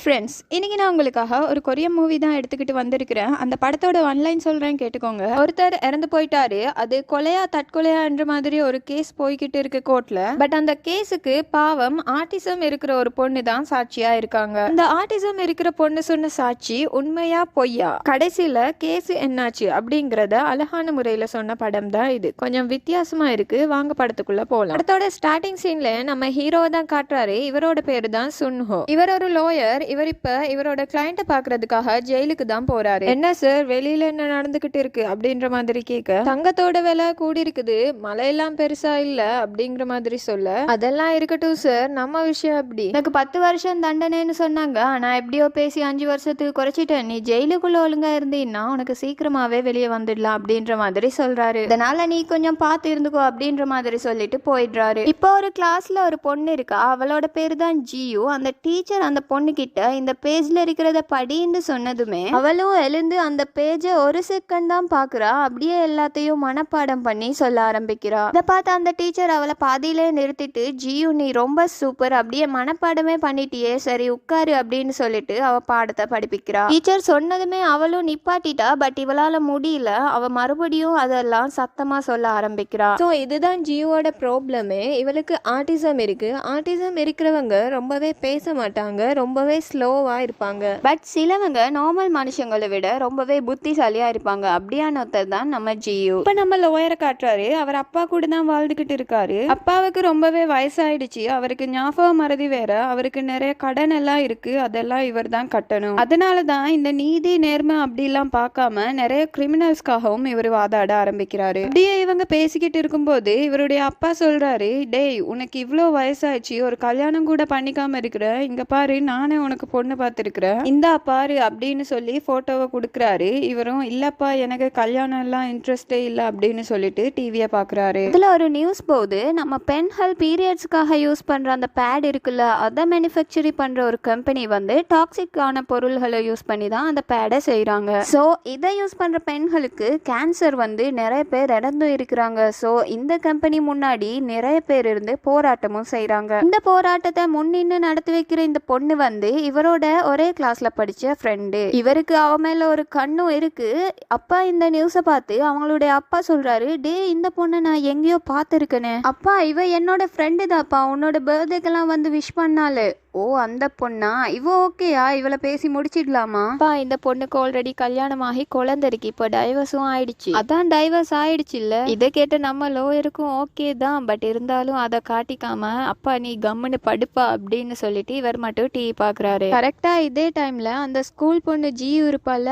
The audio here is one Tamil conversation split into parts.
ஃப்ரெண்ட்ஸ், இன்னைக்கு நான் உங்களுக்காக ஒரு கொரியன் மூவி தான் எடுத்துக்கிட்டு வந்திருக்கிறேன். அந்த படத்தோட ஒன்லைன் சொல்கிறேன், கேட்டுக்கோங்க. ஒருத்தர் இறந்து போயிட்டாரு. அது கொலையா தற்கொலையான்ற மாதிரி ஒரு கேஸ் போய்கிட்டு இருக்கு கோர்ட்ல. பட் அந்த கேஸுக்கு பாவம் ஆட்டிசம் இருக்கிற ஒரு பொண்ணு தான் சாட்சியா இருக்காங்க. அந்த ஆட்டிசம் இருக்கிற பொண்ணு சொன்ன சாட்சி உண்மையா பொய்யா, கடைசியில கேஸ் என்னாச்சு அப்படிங்கறத அழகான முறையில சொன்ன படம் தான் இது. கொஞ்சம் வித்தியாசமா இருக்கு. வாங்க படத்துக்குள்ள போலாம். படத்தோட ஸ்டார்டிங் சீன்ல நம்ம ஹீரோவை தான் காட்டுறாரு. இவரோட பேரு தான் சுன்ஹோ. இவர் ஒரு லோயர். இவர் இப்ப இவரோட கிளையண்ட பாக்குறதுக்காக ஜெயிலுக்கு தான் போறாரு. என்ன சார், வெளியில என்ன நடந்துகிட்டு இருக்கு அப்படின்ற மாதிரி கேட்க, தங்கத்தோட விலை கூடி இருக்குது, மழையெல்லாம் பெருசா இல்ல அப்படிங்கிற மாதிரி சொல்ல, அதெல்லாம் இருக்கட்டும் சார், நம்ம விஷயம் அப்படி. எனக்கு 10 வருஷம் தண்டனைன்னு சொன்னாங்க. ஆனா எப்படியோ பேசி 5 வருஷத்துக்கு குறைச்சிட்டேன். நீ ஜெயிலுக்குள்ள ஒழுங்கா இருந்தீன்னா உனக்கு சீக்கிரமாவே வெளியே வந்துடலாம் அப்படின்ற மாதிரி சொல்றாரு. அதனால நீ கொஞ்சம் பார்த்து இருந்துக்கோ அப்படின்ற மாதிரி சொல்லிட்டு போயிடுறாரு. இப்போ ஒரு கிளாஸ்ல ஒரு பொண்ணு இருக்கா. அவளோட பேரு தான் ஜியு. அந்த டீச்சர் அந்த பொண்ணு கிட்ட இந்த பேஜ்ல இருக்கிறத படின்னு சொன்னதுமே அவளும் எழுந்து அந்த பேஜ ஒரு செகண்ட் தான் பாக்குறா. அப்படியே எல்லாத்தையும் மனப்பாடம் பண்ணி சொல்ல ஆரம்பிக்கிறா. இதை பார்த்து அந்த டீச்சர் அவளை பாதியிலே நிறுத்திட்டு, ஜியு நீ ரொம்ப சூப்பர், அப்படியே மனப்பாடமே பண்ணிட்டியே, சரி உட்காரு அப்படின்னு சொல்லிட்டு அவ பாடத்தை படிப்பிக்கிறா. டீச்சர் சொன்னதுமே அவளும் நிப்பாட்டிட்டா. பட் இவளால முடியல. அவ மறுபடியும் அதெல்லாம் சத்தமா சொல்ல ஆரம்பிக்கிறா. ஸோ இதுதான் ஜியோட ப்ராப்ளமே. இவளுக்கு ஆட்டிசம் இருக்கு. ஆட்டிசம் இருக்கிறவங்க ரொம்பவே பேச மாட்டாங்க, ரொம்பவே ஸ்லோவா இருப்பாங்க. பட் சிலவங்க நார்மல் மனுஷங்களை விட ரொம்பவே புத்திசாலியா இருப்பாங்க. அப்படியான ஒருத்தர் தான் நம்ம ஜியு. இப்ப நம்ம லோயரை காட்டுறாரு. அவர் அப்பா கூட தான் வாழ்ந்துகிட்டு இருக்காரு. அப்பாவுக்கு ரொம்பவே வயசாயிடுச்சு. அவருக்கு ஞாபக மறதி வேற. அவருக்கு நிறைய கடன் எல்லாம் இருக்கு. அதெல்லாம் இவர் தான் கட்டணும். அதனாலதான் இந்த நீதி நேர்மை அப்படி எல்லாம் பார்க்காம நிறைய கிரிமினல்ஸ்காகவும் இவர் வாதாட ஆரம்பிக்கிறாரு. அப்படியே இவங்க பேசிக்கிட்டு இருக்கும்போது இவருடைய அப்பா சொல்றாரு, டேய் உனக்கு இவ்வளோ வயசாயிடுச்சு, ஒரு கல்யாணம் கூட பண்ணிக்காம இருக்கிற, இங்க பாரு நானே உனக்கு பொண்ணு பார்த்துருக்கிறேன், இந்தா பாரு அப்படின்னு சொல்லி போட்டோவை கொடுக்குறாரு. இவரும் இல்லப்பா எனக்கு கல்யாணம் எல்லாம் இன்ட்ரெஸ்டே இல்லை அப்படின்னு சொல்லிட்டு டிவியை பாக்குறாரு. இதுல ஒரு நியூஸ் போகுது. நம்ம பெண்கள் பீரியட்ஸ்க்காக யூஸ் பண்ற அந்த பேட் இருக்குல்ல, அதை மேனுஃபேக்சரிங் பண்ற ஒரு கம்பெனி வந்து டாக்ஸிக்கான பொருள்களை யூஸ் பண்ணி தான் அந்த பேடை செய்யறாங்க. ஸோ இதை யூஸ் பண்ற பெண்களுக்கு கேன்சர் வந்து நிறைய பேர் இறந்து இருக்கிறாங்க. ஸோ இந்த கம்பெனி முன்னாடி நிறைய பேர் இருந்து போராட்டமும் செய்யறாங்க. இந்த போராட்டத்தை முன்னின்னு நடத்தி வைக்கிற இந்த பொண்ணு வந்து இவரோட ஒரே கிளாஸ்ல படிச்ச ஃப்ரெண்டு. இவருக்கு அவ மேல ஒரு கண்ணும் இருக்கு. அப்பா இந்த நியூஸை பார்த்து அவங்களுடைய அப்பா சொல்றாரு, டே இந்த பொண்ணை நான் எங்கேயோ பார்த்துருக்கேனே. அப்பா இவ என்னோட ஃப்ரெண்டு தான்ப்பா, உன்னோட பர்த்டேக்கெல்லாம் வந்து விஷ் பண்ணாலு. ஓ அந்த பொண்ணா, இவ ஓகேயா, இவளை பேசி முடிச்சிடலாமா? அப்பா இந்த பொண்ணுக்கு ஆல்ரெடி கல்யாணம் ஆகி குழந்தை இருக்கு. இப்போ டைவர்ஸும் ஆயிடுச்சு. அதான் டைவர்ஸ் ஆயிடுச்சு இல்ல. இதை கேட்ட நம்ம லோயருக்கும் ஓகே தான். பட் இருந்தாலும் அதை காட்டிக்காம அப்பா நீ கம்முன்னு படுப்பா அப்படின்னு சொல்லிட்டு இவர் மட்டும் டிவி பாக்குறாரு. கரெக்டா இதே டைம்ல அந்த ஸ்கூல் பொண்ணு ஜியு இருப்பால,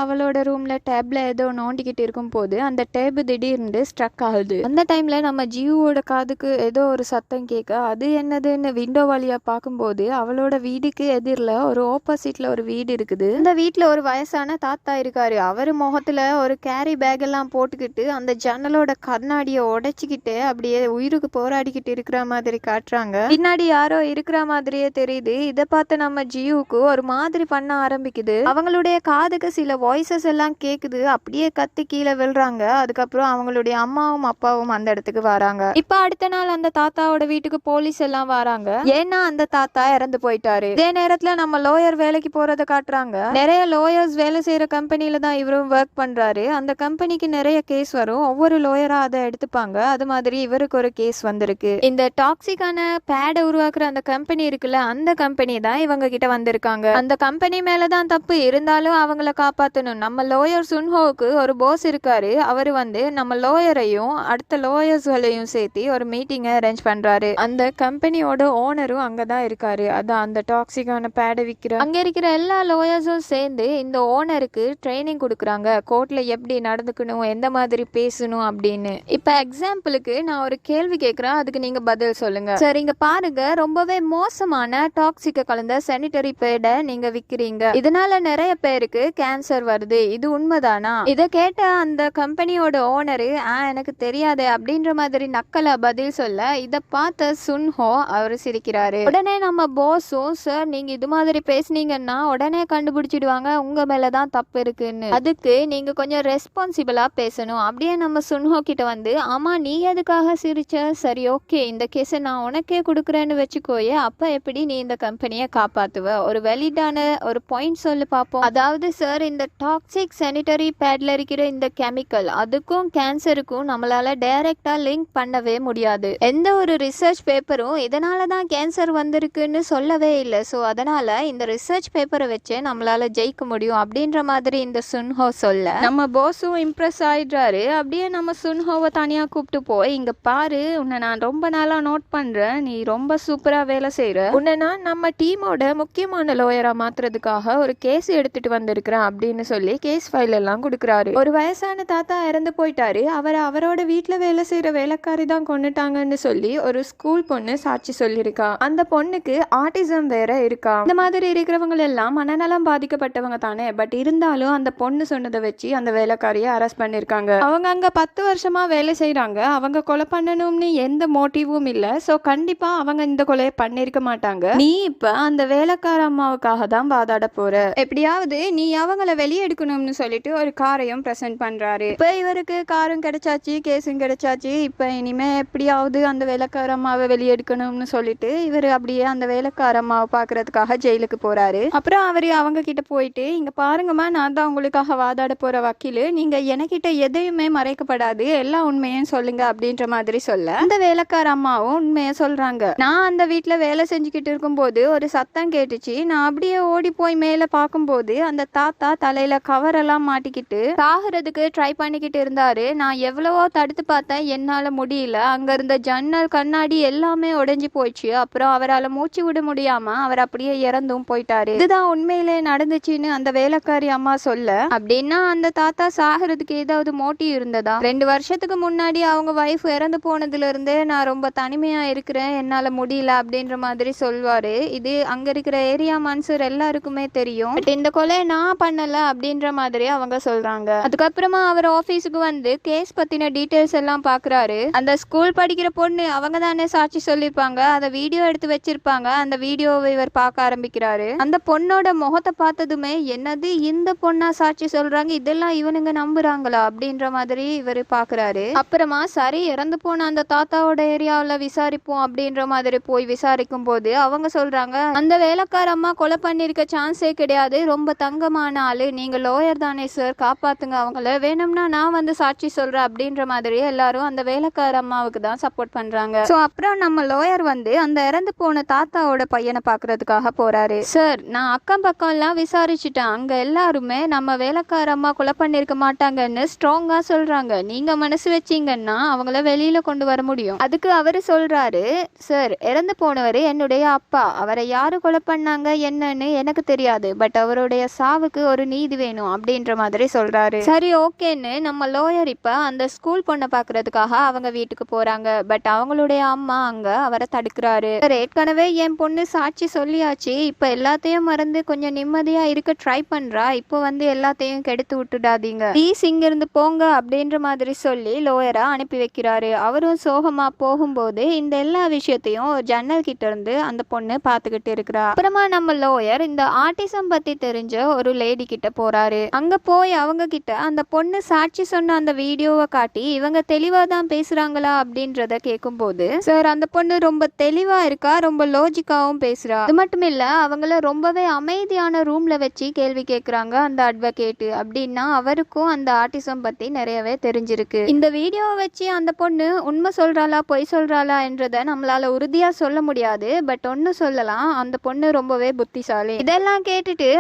அவளோட ரூம்ல டேப்ல ஏதோ நோண்டிக்கிட்டு இருக்கும் போது அந்த டேப் திடீர்னு ஸ்ட்ரக் ஆகுது. அந்த டைம்ல நம்ம ஜியுவோட காதுக்கு ஏதோ ஒரு சத்தம் கேட்க, அது என்னதுன்னு விண்டோ வழியா பார்க்கும்போது அவளோட வீட்டுக்கு எதிரில் ஒரு ஆப்போசிட்ல ஒரு வீடு இருக்குது. அந்த வீட்டுல ஒரு வயசான தாத்தா இருக்காரு. அவரு முகத்துல ஒரு கேரி பேக் எல்லாம் போட்டுக்கிட்டு அந்த ஜன்னலோட கண்ணாடியை உடைச்சிக்கிட்டு அப்படியே உயிருக்கு போராடிக்கிட்டு இருக்கிற மாதிரி காட்டுறாங்க. பின்னாடி யாரோ இருக்கிற மாதிரியே தெரியுது. இதை பார்த்து நம்ம ஜியுக்கு ஒரு மாதிரி பண்ண ஆரம்பிக்குது. அவங்களுடைய காதுக்கு சில வாய்ஸஸ் எல்லாம் கேக்குது. அப்படியே கத்தி கீழே விழுறாங்க. அதுக்கப்புறம் அவங்களுடைய அம்மாவும் அப்பாவும் அந்த இடத்துக்கு வராங்க. இப்ப அடுத்த நாள் அந்த தாத்தாவோட வீட்டுக்கு போலீஸ் எல்லாம் வராங்க. ஏன்னா அந்த தாத்தா இறந்து போயிட்டாரு. இதே நேரத்துல நம்ம லோயர் வேலைக்கு போறத காட்டுறாங்க. நிறைய லோயர்ஸ் வேலை செய்யற கம்பெனில தான் இவரும் ஒர்க் பண்றாரு. அந்த கம்பெனிக்கு நிறைய கேஸ் வரும். ஒவ்வொரு லோயரா அதை எடுத்துப்பாங்க. அது மாதிரி இவருக்கு ஒரு கேஸ் வந்திருக்கு. இந்த டாக்ஸிக்கான பேடை உருவாக்குற அந்த கம்பெனி இருக்குல்ல, அந்த கம்பெனி தான் இவங்க கிட்ட வந்திருக்காங்க. அந்த கம்பெனி மேலதான் தப்பு இருந்தாலும் அவங்கள காப்பாத்தணும். நம்ம லோயர் சுன்ஹோவுக்கு ஒரு பாஸ் இருக்காரு. அவரு வந்து நம்ம லோயரையும் அடுத்த லோயர்ஸ்களையும் சேர்த்து ஒரு மீட்டிங் அரேஞ்ச் பண்றாரு. அந்த கம்பெனியோட ஓனரும் அங்கதான் இருக்காரு. அதான் அந்த டாக்ஸிக்கான பேடை விற்கிற அங்க இருக்கிற எல்லா லோயர்ஸும் சேர்ந்து இந்த ஓனருக்கு ட்ரைனிங் கொடுக்குறாங்க. கோர்ட்ல எப்படி நடந்துக்கணும், எந்த மாதிரி பேசணும் அப்படின்னு. இப்ப எக்ஸாம்பிளுக்கு நான் ஒரு கேள்வி கேட்கிறேன், அதுக்கு நீங்க பதில் சொல்லுங்க. சரி இங்க பாருங்க, ரொம்பவே மோசமான டாக்ஸிக்க கலந்த சானிட்டரி பேடை நீங்க விக்கிறீங்க. இதனால நிறைய பேருக்கு கேன்சர் வருது. இது உண்மைதானா? இதை கேட்ட அந்த கம்பெனியோட ஓனரு எனக்கு தெரியாது அப்படின்ற மாதிரி நக்கலா பதில் சொல்ல, இதை பார்த்த சுன்ஹோ அவர் சிரிக்கிறாரு. உடனே நம்ம பாஸும் சார் நீங்க இது மாதிரி பேசுனீங்கன்னா உடனே கண்டுபிடிச்சிடுவாங்க உங்க மேலதான் தப்பு இருக்குன்னு, அதுக்கு நீங்க கொஞ்சம் ரெஸ்பான்சிபிளா பேசணும். அப்படியே நம்ம சுன்ஹோ கிட்ட வந்து ஆமா நீ எதுக்காக சிரிச்ச, சரி ஓகே இந்த கேஸை நான் உனக்கே கொடுக்குறேன்னு வச்சுக்கோயே, அப்ப எப்படி நீ இந்த கம்பெனியை காப்பாத்துவ, ஒரு வெலிடான ஒரு பாயிண்ட் சொல்லு பாப்போம். அதாவது சார் இந்த டாக்ஸிக் சானிட்டரி பேட்ல இருக்கிற இந்த கெமிக்கல் அதுக்கும் கேன்சருக்கும் நம்மளால டைரக்டா லிங்க் பண்ணவே முடியாது. எந்த ஒரு ரிசர்ச் பேப்பரும் இதனாலதான் கேன்சர் வந்திருக்குன்னு சொல்லவே இல்லை. ஸோ அதனால இந்த ரிசர்ச் பேப்பரை வச்சு நம்மளால ஜெயிக்க முடியும் அப்படின்ற மாதிரி இந்த சுன்ஹோ சொல்ல நம்ம பாஸும் இம்ப்ரெஸ் ஆயிடுறாரு. அப்படியே நம்ம சுன்ஹோவை தனியா கூப்பிட்டு போய் இங்க பாரு, உன்னை நான் ரொம்ப நாளா நோட் பண்றேன், நீ ரொம்ப சூப்பரா வேலை செய்யற, உன்னை நான் நம்ம டீமோட முக்கியமான லோயரா மாத்துறதுக்காக ஒரு கேஸ் எடுத்துட்டு வந்திருக்கிறேன் அப்படின்னு சொல்லி கேஸ் ஃபைல் எல்லாம் கொடுக்குறாரு. ஒரு வயசான தாத்தா இறந்து போயிட்டாரு, அவரோட வீட்டுல வேலை செய்யற வேலைக்காரி தான் கொண்டுட்டாங்கன்னு சொல்லி ஒரு ஸ்கூல் பொண்ணு சாட்சி சொல்லியிருக்கா. அந்த பொண்ணுக்கு ஆட்டிசம் வேற இருக்கா. இந்த மாதிரி இருக்கிறவங்க எல்லாம் மனநலம் பாதிக்கப்பட்டவங்க தானே, பட் இருந்தாலும் அந்த பொண்ணு சொன்னதை வச்சு அந்த வேலைக்காரியை அரெஸ்ட் பண்ணிருக்காங்க. அவங்க அங்க 10 வருஷமா வேலை செய்யறாங்க, அவங்க கொலை பண்ணணும்னு எந்த மோட்டிவும் இல்ல. சோ கண்டிப்பா அவங்க இந்த கொலையை பண்ணிருக்க மாட்டாங்க. நீ இப்ப அந்த வேலைக்கார அம்மாவுக்காக தான் வாதாட போற, எப்படியாவது நீ அவங்கள வெளியே எடுக்கணும்னு சொல்லிட்டு ஒரு காரையும் பிரசன்ட் பண்றாரு. இப்ப இவருக்கு காரும் கிடைச்சாச்சு, கேஸும் கிடைச்சாச்சு. இப்ப இனிமே எப்படியாவது அந்த வேலைக்கார அம்மாவை வெளியே எடுக்கணும்னு சொல்லிட்டு இவர் அப்படியே அந்த வேலைக்கார அம்மாவை பாக்குறதுக்காக ஜெயிலுக்கு போறாரு. அப்புறம் அவரு அவங்க கிட்ட போயிட்டு இங்க பாருங்கம்மா, நான் தான் உங்களுக்காக வாதாட போற வக்கீலு, நீங்க எனக்கிட்ட எதையுமே மறைக்கப்படாது, எல்லா உண்மையும் சொல்லுங்க அப்படின்ற மாதிரி சொல்ல அந்த வேலைக்கார அம்மாவும் உண்மையை சொல்றாங்க. நான் அந்த வீட்டுல வேலை செஞ்சுக்கிட்டு இருக்கும் போது ஒரு சத்தம் கேட்டுச்சு, நான் அப்படியே ஓடி போய் மேல பார்க்கும்போது அந்த தாத்தா தலையில கவர் எல்லாம் மாட்டிக்கிட்டு சாகிறதுக்கு ட்ரை பண்ணிக்கிட்டு இருந்தாரு. நான் எவ்வளவோ தடுத்து பார்த்தேன், என்னால முடியல. அங்க இருந்த ஜன்னல் கண்ணாடி எல்லாமே உடைஞ்சு போயிடுச்சு. அப்புறம் அவரால் மூச்சு விட முடியாம அவர் அப்படியே இறந்தும் போயிட்டாரு. இதுதான் உண்மையிலே நடந்துச்சுன்னு அந்த வேலைக்காரி அம்மா சொல்ல, அப்படின்னா அந்த தாத்தா சாகிறதுக்கு ஏதாவது மோட்டிவ் இருந்ததா? 2 வருஷத்துக்கு முன்னாடி அவங்க வைஃப் இறந்து போனதுல இருந்தே நான் ரொம்ப தனிமையா இருக்கிறேன், என்னால முடியல அப்படின்ற மாதிரி சொல்வாரு. இது அங்க இருக்கிற ஏரியா மன்சூர் எல்லாருக்குமே தெரியும், பட் இந்த கொலை நான் பண்ணல அப்படின்ற மாதிரி அவங்க சொல்றாங்க. அதுக்கப்புறமா அவர் ஆபீஸுக்கு வந்து கேஸ் பத்தின டீடைல்ஸ் எல்லாம் பாக்குறாரு. அந்த ஸ்கூல் படிக்கிற பொண்ணு அவங்க தானே சாட்சி சொல்லிருப்பாங்க, அதை வீடியோ எடுத்து வச்சிருப்பாங்க. அந்த வீடியோவை இவர் பார்க்க ஆரம்பிக்கிறாரு. அந்த பொண்ணோட முகத்தை பார்த்ததுமே என்னது இந்த பொண்ணா சாட்சி சொல்றாங்க, இதெல்லாம் இவனுங்க நம்புறாங்களா அப்படின்ற மாதிரி இவர் பாக்குறாரு. அப்புறமா சரி இறந்து போன அந்த தாத்தாவோட ஏரியாவில் விசாரிப்போம் அப்படின்ற மாதிரி போய் விசாரிக்கும் போது அவங்க சொல்றாங்க, அந்த வேலைக்கார அம்மா கொலை பண்ணிருக்க சான்ஸே கிடையாது, ரொம்ப தங்கமான ஆளு, நீங்க லோயர் தானே சார், காப்பாத்துங்க அவங்கள, வேணும்னா நான் வந்து சாட்சி சொல்றேன் அப்படின்ற மாதிரி எல்லாரும் அந்த வேலைக்கார அம்மாவுக்கு தான் சப்போர்ட் பண்றாங்க. சோ அப்புறம் நம்ம லோயர் வந்து அந்த இறந்து போன தாத்தாவோட பையனை பாக்குறதுக்காக போறாரு. சார் நான் அக்கம் பக்கம் எல்லாம் விசாரிச்சுட்டேன், அங்க எல்லாருமே நம்ம வேலைக்கார அம்மா கொலை பண்ணிருக்க மாட்டாங்கன்னு ஸ்ட்ராங்கா சொல்றாங்க, நீங்க மனசு வச்சீங்கன்னா அவங்கள வெளியில கொண்டு வர முடியும். அதுக்கு அவரு சொல்றாரு, சார் இறந்து போனவர் என்னுடைய அப்பா, அவரை யாரு கொலை பண்ணாங்க என்னன்னு எனக்கு தெரியாது, பட் அவருடைய சாவுக்கு ஒரு நீதி வேணும் அப்படின்ற மாதிரி சொல்றாரு. சரி ஓகேன்னு நம்ம லோயர் இப்ப அந்த ஸ்கூல் பொண்ணை பாக்குறதுக்காக அவங்க வீட்டுக்கு போறாங்க. பட் அவங்களுடைய அம்மா அங்க அவரை தடுக்கிறாரு. ஏற்கனவே என் பொண்ணு சாட்சி சொல்லியாச்சு, இப்ப எல்லாத்தையும் மறந்து கொஞ்சம் நிம்மதியா இருக்க ட்ரை பண்றா, இப்போ வந்து எல்லாத்தையும் கெடுத்து விட்டுடாதீங்க, ப்ளீஸ் இங்க இருந்து போங்க அப்படின்ற மாதிரி சொல்லி லோயரா அனுப்பி வைக்கிறாரு. அவரும் சோகமா போகும்போது இந்த எல்லா விஷயத்தையும் ஜன்னல் கிட்ட இருந்து அந்த பொண்ணு பாத்துக்கிட்டு இருக்கிறா. அப்புறமா நம்ம லோயர் இந்த ஆட்டிசம் பத்தி தெரிஞ்ச ஒரு லேடி கிட்ட போறாரு. அங்க போய் அவங்க கிட்ட அந்த பொண்ணு சாட்சி சொன்ன அந்த வீடியோவை காட்டி இவங்க தெளிவா தான் பேசுறாங்களா அப்படின்றத கேட்கும் போது, சார் அந்த பொண்ணு ரொம்ப தெளிவா இருக்கா, ரொம்ப லாஜிக்காவும் பேசுறா, அது மட்டும் இல்ல அவங்கள ரொம்பவே அமைதியான ரூம்ல வச்சு கேள்வி கேட்கறாங்க அந்த அட்வொகேட். அப்படின்னா அவருக்கும் அந்த ஆட்டிசம் பத்தி நிறையவே தெரிஞ்சிருக்கு. இந்த வீடியோவை வச்சு அந்த பொண்ணு உண்மை சொல்றாளா பொய் சொல்றாளா என்றத நம்மளால உறுதியா சொல்ல முடியாது, பட் ஒன்னு சொல்லலாம், அந்த பொண்ணு ரொம்பவே புத்திசாலி. இதெல்லாம் கேட்டுட்டு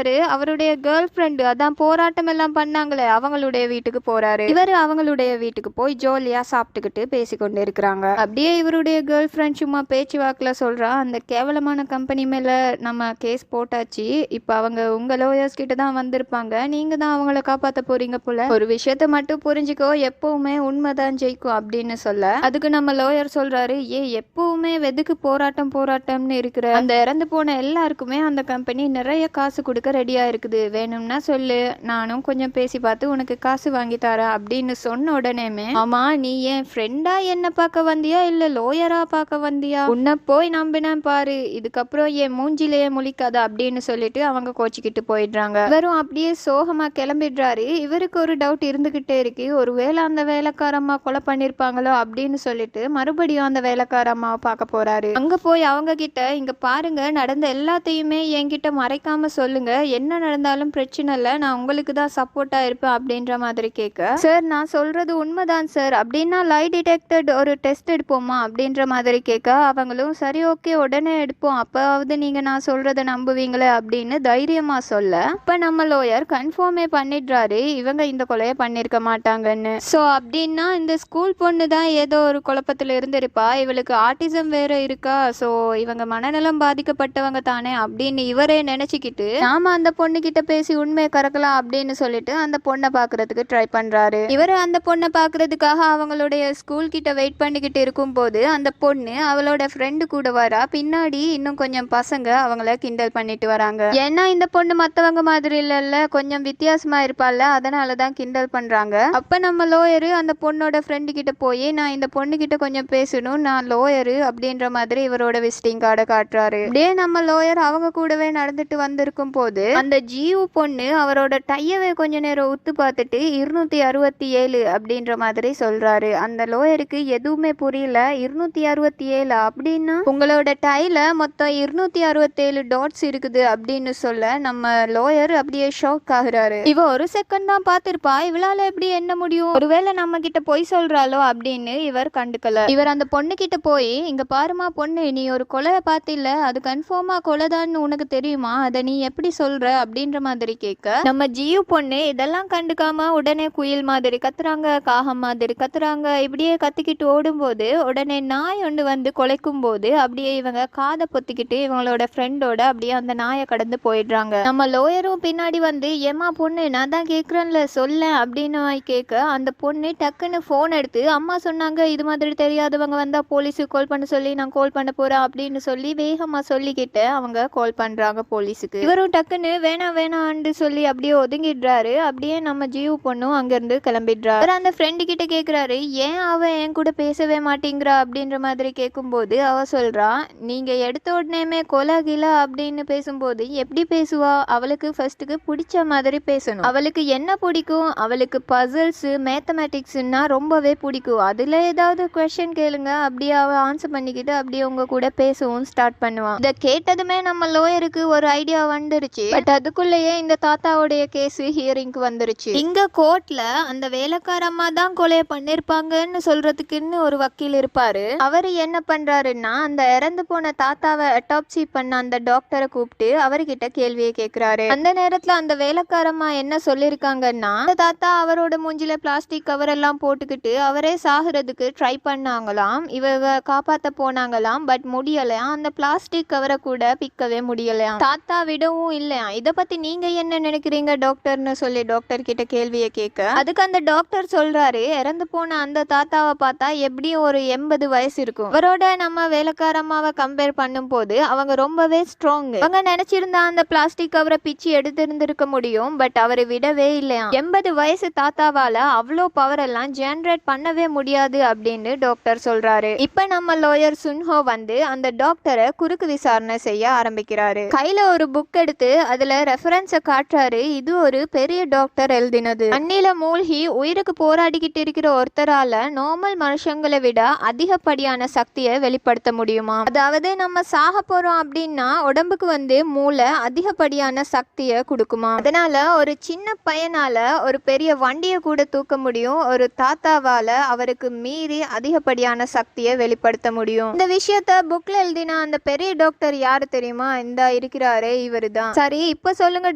அவருடைய கேர்ள் ஃப்ரெண்டு அதான் போராட்டம் எல்லாம் பண்ணாங்களே அவங்களுடைய வீட்டுக்கு போறாரு. இவரு அவங்களுடைய வீட்டுக்கு போய் ஜோலியா சாப்பிட்டுக்கிட்டு பேசிக்கொண்டு இருக்கிறாங்க. அப்படியே இவருடைய கேர்ள் ஃப்ரெண்ட் சும்மா பேச்சு வாக்குல சொல்றா, அந்த கேவலமான கம்பெனி மேல நம்ம கேஸ் போட்டாச்சு, இப்ப அவங்க உங்க லோயர்ஸ் கிட்ட தான் வந்திருப்பாங்க, நீங்க தான் அவங்கள காப்பாத்த போறீங்க போல, ஒரு விஷயத்த மட்டும் புரிஞ்சுக்கோ, எப்பவுமே உண்மைதான் ஜெயிக்கும் அப்படின்னு சொல்ல, அதுக்கு நம்ம லோயர் சொல்றாரு, எப்பவுமே வெதுக்கு போராட்டம்னு இருக்கிற அந்த இறந்து போன எல்லாருக்குமே அந்த கம்பெனி நிறைய காசு கொடுக்க ரெடியா இருக்குது, வேணும்னா சொல்லு, நானும் கொஞ்சம் பேசி பார்த்து உனக்கு காசு வாங்கி தரேன் அப்படின்னு சொன்ன உடனேமே, ஆமா நீ என் ஃப்ரெண்டா என்ன பார்க்க வந்தியா இல்ல லோயரா பார்க்க வந்தியா, உன்னை போய் நம்பினேன் பாரு பாரு, இதுக்கப்புறம் என் மூஞ்சிலேயே முழிக்காத அப்படின்னு சொல்லிட்டு அவங்க கோச்சிக்கிட்டு போயிடுறாங்க. இவரும் அப்படியே சோகமா கிளம்பிடுறாரு. இவருக்கு ஒரு டவுட் இருந்துகிட்டே இருக்கு, ஒருவேளை அந்த வேலைக்காரம்மா கொலை பண்ணிருப்பாங்களோ அப்படின்னு சொல்லிட்டு மறுபடியும் அந்த வேலைக்காரம்மாவை பார்க்க போறாரு. அங்க போய் அவங்க கிட்ட, இங்க பாருங்க, நடந்த எல்லாத்தையுமே என்கிட்ட மறைக்காம சொல்லுங்க, என்ன நடந்தாலும் பிரச்சனை இல்லை, நான் உங்களுக்கு தான் சப்போர்ட்டா இருப்பேன் அப்படின்ற மாதிரி கேட்க, சார் நான் சொல்றது உண்மைதான் சார், அப்படின்னா லை டிடெக்டட் ஒரு டெஸ்ட் எடுப்போமா அப்படின்ற மாதிரி கேட்க, அவங்களும் சரி ஓகே உடனே எடுப்போம், அப்பாவது நீங்க நான் சொல்றதை நம்புவீங்களே அப்படின்னு தைரியமா சொல்ல, இப்ப நம்ம லோயர் கன்ஃபார்மே பண்ணிடுறாரு இவங்க இந்த கொலையை பண்ணிருக்க மாட்டாங்கன்னு. சோ அப்படின்னா இந்த ஸ்கூல் பொண்ணு தான் ஏதோ ஒரு குழப்பத்துல இருந்திருப்பா, இவளுக்கு ஆட்டிசம் வேற இருக்கா, சோ இவங்க மனநலம் பாதிக்கப்பட்டவங்க தானே அப்படின்னு இவரே நினைச்சுக்கிட்டு நாம அந்த பொண்ணு கிட்ட பேசி உண்மையை கறக்கலாம் அப்படின்னு சொல்லிட்டு அந்த பொண்ணை பாக்குறதுக்கு ட்ரை பண்றாரு. இவரு அந்த பொண்ணை பாக்குறதுக்காக அவங்களுடைய ஸ்கூல் கிட்ட வெயிட் பண்ணிக்கிட்டு இருக்கும் போது அந்த பொண்ணு அவளோட ஃப்ரெண்டு கூட வரா. பின்னாடி இன்னும் கொஞ்சம் பசங்க அவங்கள கிண்டல் பண்ணிட்டு வராங்க. ஏன்னா இந்த பொண்ணு மத்தவங்க மாதிரி இல்ல, கொஞ்சம் வித்தியாசமா இருப்பாள்ல, அதனாலதான் கிண்டல் பண்றாங்க. அப்ப நம்ம லோயரு அந்த பொண்ணோட ஃப்ரெண்டு கிட்ட போய், நான் இந்த பொண்ணு கிட்ட கொஞ்சம் பேசணும், நான் லோயரு அப்படின்ற மாதிரி இவரோட விசிட்டிங் கார்டை காட்டுறாரு. அப்படியே நம்ம லோயர் அவங்க கூடவே நடந்துட்டு வந்திருக்கும் போது அந்த ஜீவு பொண்ணு அவரோட டையவே கொஞ்ச நேரம் உத்து பார்த்துட்டு 267 அப்படின்ற மாதிரி சொல்றாரு. அந்த லோயருக்கு எதுவுமே புரியல. 267 அப்படின்னா உங்களோட டைல மொத்தம் 267 டாட்ஸ் இருக்குது அப்படின்னு சொல்ல நம்ம லோயர் அப்படியே ஷாக் ஆகுறாரு. இவ ஒரு செகண்ட் தான் பார்த்திருப்பா, இவளால எப்படி என்ன முடியும், ஒருவேளை நம்ம கிட்ட பொய் சொல்றாளோ அப்படின்னு இவர் கண்டுக்கல. இவர் அந்த பொண்ணு கிட்ட போய், இங்க பாருமா பொண்ணு, நீ ஒரு கொலையை பார்த்தில்ல, அது கன்ஃபார்மா கொலைதான்னு உனக்கு தெரியுமா, அதை நீ எப்படி சொல்ற அப்படின்ற மாதிரி கேட்க, நம்ம ஜியு பொண்ணு இதெல்லாம் கண்டுக்காம உடனே குயில் மாதிரி கத்துறாங்க, காகம் மாதிரி கத்துறாங்க. இப்படியே கத்திக்கிட்டு ஓடும்போது உடனே நாய் ஒன்று வந்து குலைக்கும் போது அப்படியே இவங்க காதை பொத்திக்கிட்டு இவங்களோட ஃப்ரெண்டோட அப்படியே அந்த நாயை கடந்து போயிடுறாங்க. நம்ம லோயரும் பின்னாடி வந்து, ஏமா பொண்ணு நான் தான் கேட்குறேன்ல சொல்ல அப்படின்னு கேட்க, அந்த பொண்ணு டக்குன்னு ஃபோன் எடுத்து, அம்மா சொன்னாங்க இது மாதிரி தெரியாதவங்க வந்தா போலீஸுக்கு கால் பண்ண சொல்லி, நான் கால் பண்ண போறேன் அப்படின்னு சொல்லி வேகமா சொல்லிக்கிட்டு அவங்க கால் பண்றாங்க போலீஸுக்கு. இவரும் டக்குன்னு வேணாம் வேணான்னு சொல்லி அப்படியே ஒதுங்கிடுறாரு. அப்படியே நம்ம ஜீவ் பொண்ணும் அங்கிருந்து கிளம்பிடுறாரு. அந்த ஃப்ரெண்டு கிட்ட கேட்குறாரு, ஏன் அவ என் கூட பேசவே மாட்டேங்கிறா அப்படின்ற மாதிரி கேட்கும்போது அவ சொல்றா, நீங்க எடுத்த உடனேமே கொலை கில அப்படின்னு பேசும்போது எப்படி பேசுவா, அவளுக்கு ஃபர்ஸ்ட்டுக்கு பிடிச்ச மாதிரி பேசணும், அவளுக்கு என்ன பிடிக்கும், அவளுக்கு பசில்ஸ் மேத்தமேட்டிக்ஸ்னா ரொம்பவே பிடிக்கும், அதுல ஏதாவது கொஸ்டின் கேளுங்க, அப்படியே அவ ஆன்சர் பண்ணிக்கிட்டு அப்படியே உங்க கூட பேசவும் ஸ்டார்ட் பண்ணுவான். இதை கேட்டதுமே நம்ம லோயருக்கு ஒரு ஐடியா வந்துருச்சு. பட் அதுக்குள்ளேயே இந்த தாத்தாவுடைய கேஸ் ஹியரிங்க்கு வந்துருச்சு. இங்க கோர்ட்ல அந்த வேலைக்கார அம்மா தான் கொலையை பண்ணிருப்பாங்கன்னு சொல்றதுக்குன்னு ஒரு வக்கீல் இருப்பாரு. அவரு என்ன பண்றாருன்னா, அந்த இறந்து போன தாத்தாவை அட்டாப்சி பண்ண அந்த டாக்டரை கூப்பிட்டு அவர்கிட்ட கேள்வியை கேட்கிறாரு. அந்த நேரத்துல அந்த வேலைக்காரம்மா என்ன சொல்லிருக்காங்கன்னா, அந்த தாத்தா அவரோட மூஞ்சில பிளாஸ்டிக் கவர் எல்லாம் போட்டுக்கிட்டு அவரே சாகுறதுக்கு ட்ரை பண்ணாங்களாம், இவங்க காப்பாத்த போனாங்களாம், பட் முடியலையாம், அந்த பிளாஸ்டிக் கவரை கூட பிக்கவே முடியலையாம், தாத்தா விடவும் இல்லையா. இத பத்தி நீங்க என்ன நினைக்கிறீங்க டாக்டர்னு சொல்லி டாக்டர் கிட்ட கேள்வியை கேட்க, அதுக்கு அந்த டாக்டர் சொல்றாரு, இறந்து போன அந்த தாத்தாவை பார்த்தா எப்படியும் ஒரு 80 வயசு இருக்கும், அவரோட நம்ம வேலைக்காரம்மாவை கம்பேர் பண்ணும் போது அவங்க ரொம்பவே ஸ்ட்ராங், அவங்க நினைச்சிருந்தா அந்த பிளாஸ்டிக் கவரை பிச்சு எடுத்திருந்திருக்க முடியும், பட் அவரை விடவே இல்லையா, 80 வயசு தாத்தாவால அவ்வளோ பவர் எல்லாம் ஜெனரேட் பண்ணவே முடியாது அப்படின்னு டாக்டர் சொல்றாரு. இப்ப நம்ம லோயர் சுன்ஹோ வந்து அந்த டாக்டரை குறுக்கு விசாரணை செய்ய ஆரம்பிக்கிறாரு. கையில ஒரு புக் எடுத்து அதுல ரெஃபரன்ஸை காட்டுறாரு. இது ஒரு பெரிய டாக்டர் எழுதினது. அண்ணில மூழ்கி உயிருக்கு போராடிக்கிட்டு இருக்கிற ஒருத்தரால நார்மல் மனுஷங்களை விட அதிகப்படியான சக்தியை வெளிப்படுத்த முடியுமா, அதாவது நம்ம சாக போறோம் அப்படின்னா உடம்புக்கு வந்து மூளை அதிகப்படியான சக்தியை கொடுக்குமா, அதனால ஒரு சின்ன பையனால ஒரு பெரிய வண்டியை கூட தூக்க முடியும், ஒரு தாத்தாவால அவருக்கு மீறி அதிகப்படியான சக்தியை வெளிப்படுத்த முடியும். இந்த விஷயத்த புக்ல எழுதின அந்த பெரிய டாக்டர் யாரு தெரியுமா, இந்த இருக்கிறாரே இவரு தான். சரி இப்ப சொல்லுங்க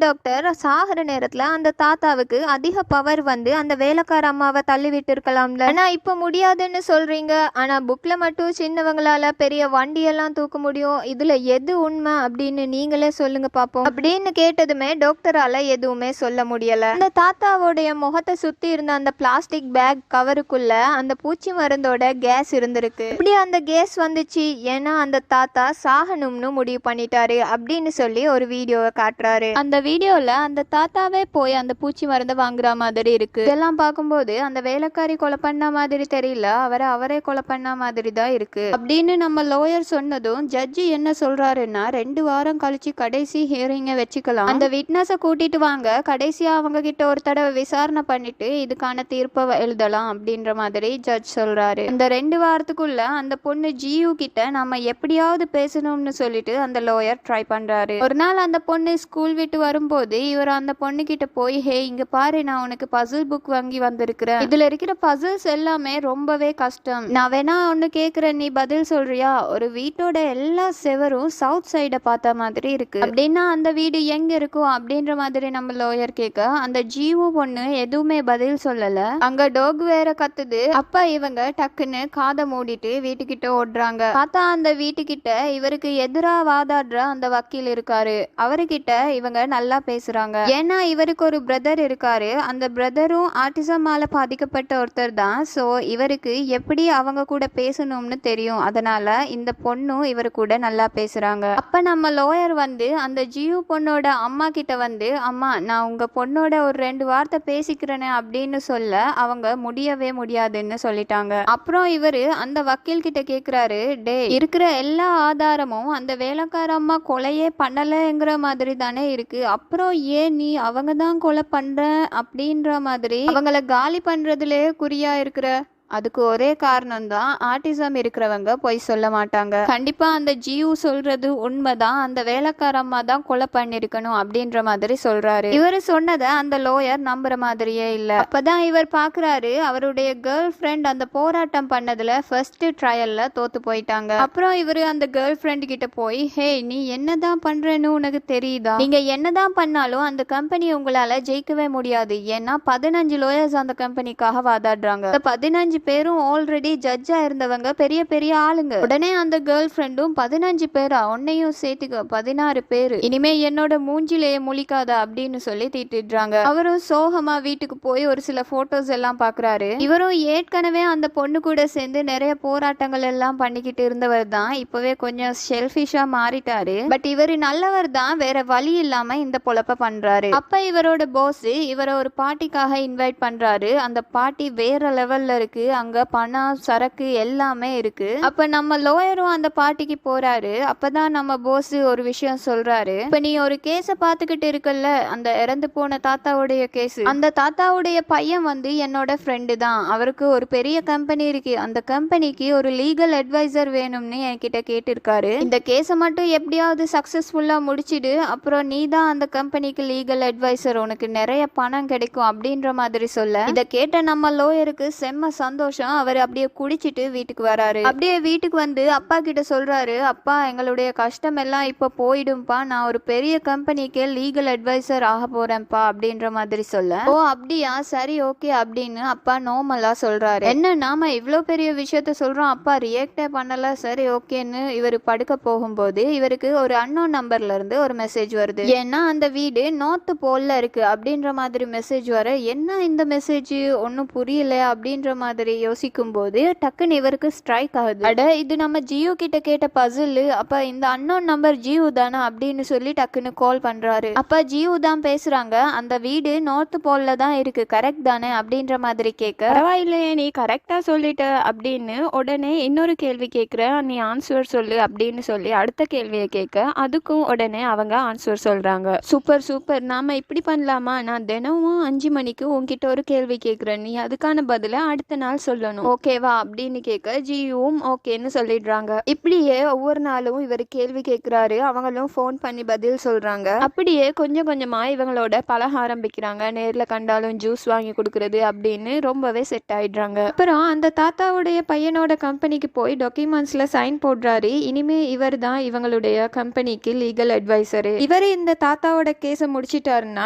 டாக்டர், சாகிற நேரத்துல அந்த தாத்தாவுக்கு அதிக பவர் வந்து அந்த வேலைக்கார அம்மாவை தள்ளி விட்டு இருக்கலாம்ல, ஆனா இப்ப முடியாதுன்னு சொல்றீங்க, ஆனா புக்ல மட்டும் சின்னவங்களால பெரிய வண்டியெல்லாம் தூக்க முடியும், இதுல எது உண்மை அப்படின்னு நீங்களே சொல்லுங்க பாப்போம் அப்படின்னு கேட்டதுமே டாக்டரால எதுவுமே சொல்ல முடியல. அந்த தாத்தாவோடைய முகத்தை சுத்தி இருந்த அந்த பிளாஸ்டிக் பேக் கவருக்குள்ள அந்த பூச்சி மருந்தோட கேஸ் இருந்திருக்கு. இப்படி அந்த கேஸ் வந்துச்சு ஏன்னா அந்த தாத்தா சாகணும்னு முடிவு பண்ணிட்டாரு அப்படின்னு சொல்லி ஒரு வீடியோவை காட்டுறாரு. அந்த வீடியோல அந்த தாத்தாவே போய் அந்த பூச்சி மருந்தை வாங்குற மாதிரி இருக்கு. இதெல்லாம் பார்க்கும்போது அந்த வேலைக்காரி கொலை பண்ண மாதிரி தெரியல, அவரே கொலை பண்ண மாதிரி தான் இருக்கு அப்படின்னு நம்ம லோயர் சொன்னதும் வந்ததும் ஜட்ஜி என்ன சொல்றாருன்னா 2 வாரம் கழிச்சு கடைசி ஹியரிங்க வச்சுக்கலாம், அந்த விட்னஸை கூட்டிட்டு வாங்க, கடைசியா அவங்க கிட்ட ஒரு தடவை விசாரணை பண்ணிட்டு இதுக்கான தீர்ப்பை எழுதலாம் அப்படின்ற மாதிரி ஜட்ஜ் சொல்றாரு. அந்த 2 வாரத்துக்குள்ள அந்த பொண்ணு ஜியூ கிட்ட நம்ம எப்படியாவது பேசணும்னு சொல்லிட்டு அந்த லோயர் ட்ரை பண்றாரு. ஒரு நாள் அந்த பொண்ணு ஸ்கூல் விட்டு வரும்போது இவர் அந்த பொண்ணு கிட்ட போய், ஹே இங்க பாரு, நான் உனக்கு பசில் புக் வாங்கி வந்திருக்கிறேன், இதுல இருக்கிற பசில்ஸ் எல்லாமே ரொம்பவே கஷ்டம், நான் வேணா ஒன்னு கேக்குறேன், நீ பதில் சொல்றியா? ஒரு வீட்டோட எல்லா செவரும் சவுத் சைட பார்த்த மாதிரி இருக்கு, அப்படின்னா அந்த வீடு எங்க இருக்கும் அப்படின்ற மாதிரி நம்ம லோயர் கேட்க அந்த ஜீவு பொண்ணு எதுவுமே பதில் சொல்லல. அங்க டாக் வேற கத்துது. அப்ப இவங்க டக்குன்னு காதை மூடிட்டு வீட்டுக்கிட்ட ஓடுறாங்க. பார்த்தா அந்த வீட்டுக்கிட்ட இவருக்கு எதிரா வாதாடுற அந்த வக்கீல் இருக்காரு. அவர்கிட்ட இவங்க நல்லா பேசுறாங்க. ஏன்னா இவருக்கு ஒரு பிரதர் இருக்காரு, அந்த பிரதரும் ஆட்டிசமால பாதிக்கப்பட்ட ஒருத்தர் தான். சோ இவருக்கு எப்படி அவங்க கூட பேசணும்னு தெரியும், அதனால இந்த பொண்ணும் இவர் கூட நல்லா பேசுறாங்க. அப்ப நம்ம லோயர் வந்து அந்த ஜியூ பொண்ணோட அம்மா கிட்ட வந்து, அம்மா நான் உங்க பொண்ணோட ஒரு 2 வார்த்தை பேசிக்கிறேனே அப்படின்னு சொல்ல அவங்க முடியவே முடியாதுன்னு சொல்லிட்டாங்க. அப்புறம் இவரு அந்த வக்கீல் கிட்ட கேக்குறாரு, டே இருக்கிற எல்லா ஆதாரமும் அந்த வேலைக்கார அம்மா கொலையே பண்ணலங்கிற மாதிரி தானே இருக்கு, அப்புறம் ஏன் நீ அவங்க தான் கொலை பண்ற அப்படின்ற மாதிரி அவங்கள காலி பண்றதுலே குறியா இருக்கிற? அதுக்கு ஒரே காரணம் தான், ஆட்டிசம் இருக்கிறவங்க பொய் சொல்ல மாட்டாங்க, கண்டிப்பா அந்த ஜியூ சொல்றது உண்மைதான், அந்த வேலைக்கார அம்மா தான் கொலை பண்ணிருக்கணும் அப்படின்ற மாதிரி சொல்றாரு. இவர் சொன்னதை அந்த லோயர் நம்புற மாதிரியே இல்ல. அப்பதான் இவர் பாக்குறாரு அவருடைய கேர்ள் ஃப்ரெண்ட் அந்த போராட்டம் பண்ணதுல ஃபர்ஸ்ட் ட்ரையல்ல தோத்து போயிட்டாங்க. அப்புறம் இவரு அந்த கேர்ள் ஃப்ரெண்ட் கிட்ட போய், ஹே நீ என்னதான் பண்றேன்னு உனக்கு தெரியுதா, நீங்க என்னதான் பண்ணாலும் அந்த கம்பெனி உங்களால ஜெயிக்கவே முடியாது, ஏன்னா 15 லோயர்ஸ் அந்த கம்பெனிக்காக வாதாடுறாங்க, 15 பேரும் ஆல்ரெடி ஜட்ஜா இருந்தவங்க, பெரிய பெரிய ஆளுங்க. உடனே அந்த கேர்ள் ஃப்ரெண்டும் 15 பேரா, உன்னையும் சேர்த்துக்க 16 பேரு, இனிமே என்னோட மூஞ்சிலேயே முழிக்காத அப்படின்னு சொல்லி திட்டிடுறாங்க. அவரும் சோகமா வீட்டுக்கு போய் ஒரு சில போட்டோஸ் எல்லாம் பாக்குறாரு. இவரும் ஏற்கனவே அந்த பொண்ணு கூட சேர்ந்து நிறைய போராட்டங்கள் எல்லாம் பண்ணிக்கிட்டு இருந்தவர் தான், இப்பவே கொஞ்சம் செல்ஃபிஷா மாறிட்டாரு. பட் இவரு நல்லவர் தான், வேற வழி இல்லாம இந்த பொழப்ப பண்றாரு. அப்ப இவரோட பாஸ் இவரை ஒரு பார்ட்டிக்காக இன்வைட் பண்றாரு. அந்த பார்ட்டி வேற லெவல்ல இருக்கு, அங்க பணம் சரக்கு எல்லாமே இருக்கு. அப்ப நம்ம லோயரும் அந்த பார்ட்டிக்கு போறாரு. அப்பதான் நம்ம போஸ் ஒரு விஷயம் சொல்றாரு, இப்ப நீ ஒரு கேஸ பாத்துக்கிட்டு இருக்கல்ல, அந்த இறந்து போன தாத்தாவுடைய கேஸ், அந்த தாத்தாவுடைய பையன் வந்து என்னோட ஃப்ரெண்டு தான், அவருக்கு ஒரு பெரிய கம்பெனி இருக்கு, அந்த கம்பெனிக்கு ஒரு லீகல் அட்வைசர் வேணும்னு என்கிட்ட கேட்டிருக்காரு, இந்த கேஸ மட்டும் எப்படியாவது சக்சஸ்ஃபுல்லா முடிச்சிடு, அப்புறம் நீ தான் அந்த கம்பெனிக்கு லீகல் அட்வைசர், உனக்கு நிறைய பணம் கிடைக்கும் அப்படின்ற மாதிரி சொல்ல, இத கேட்ட நம்ம லோயருக்கு செம்ம சந்தோஷம். அவர் அப்படியே குடிச்சிட்டு வீட்டுக்கு வராரு. அப்படியே வீட்டுக்கு வந்து அப்பா கிட்ட சொல்றாரு, அப்பா எங்களுடைய கஷ்டம் எல்லாம் இப்ப போயிடும்பா, நான் ஒரு பெரிய கம்பெனிக்கு லீகல் அட்வைசர் ஆக போறேன்ப்பா அப்படின்ற மாதிரி சொல்ல, ஓ அப்படியா, சரி ஓகே அப்படின்னு அப்பா நார்மலா சொல்றாரு. என்ன நாம இவ்வளோ பெரிய விஷயத்த சொல்றோம், அப்பா ரியாக்டே பண்ணல, சரி ஓகேன்னு இவர் படுக்க போகும்போது இவருக்கு ஒரு அன்னோன் நம்பர்ல இருந்து ஒரு மெசேஜ் வருது. ஏன்னா அந்த வீடு நார்த் போல்ல இருக்கு அப்படின்ற மாதிரி மெசேஜ் வர, என்ன இந்த மெசேஜ் ஒன்னும் புரியல அப்படின்ற மாதிரி யோசிக்கும் போது டக்குன்னு இவருக்கு ஸ்ட்ரைக் ஆகுது, அட இது நம்ம ஜியோ கிட்ட கேட்ட பசில், அப்ப இந்த அன்னோன் நம்பர் ஜியோ தானா அப்படின்னு சொல்லி டக்குன்னு கால் பண்றாரு. அப்ப ஜியோ தான் பேசுறாங்க, அந்த வீடு நார்த் போல்ல தான் இருக்கு, கரெக்ட் தானே அப்படின்ற மாதிரி கேட்க, பரவாயில்லையே நீ கரெக்டா சொல்லிட்ட அப்படின்னு உடனே இன்னொரு கேள்வி கேட்கிற, நீ ஆன்சர் சொல்லு அப்படின்னு சொல்லி அடுத்த கேள்வியை கேட்க, அதுக்கும் உடனே அவங்க ஆன்சர் சொல்றாங்க. சூப்பர் சூப்பர், நாம இப்படி பண்ணலாமா, நான் தினமும் 5 மணிக்கு உன்கிட்ட ஒரு கேள்வி கேட்கிறேன், நீ அதுக்கான பதில அடுத்த நாள் சொல்லணும், ஓகேவா அப்படின்னு கேட்க ஜியும் ஓகேன்னு சொல்லிடுறாங்க. இப்படியே ஒவ்வொரு நாளும் இவர் கேள்வி கேட்கிறாரு, அவங்களும் போன் பண்ணி பதில் சொல்றாங்க. அப்படியே கொஞ்சம் கொஞ்சமா இவங்களோட பழக ஆரம்பிக்கிறாங்க, நேர்ல கண்டாலும் ஜூஸ் வாங்கி கொடுக்கறது அப்படின்னு ரொம்பவே செட் ஆயிடுறாங்க. அப்புறம் அந்த தாத்தாவுடைய பையனோட கம்பெனிக்கு போய் டாக்குமெண்ட்ஸ்ல சைன் போடுறாரு. இனிமே இவர் தான் இவங்களுடைய கம்பெனிக்கு லீகல் அட்வைசர். இவர் இந்த தாத்தாவோட கேஸ முடிச்சிட்டாருன்னா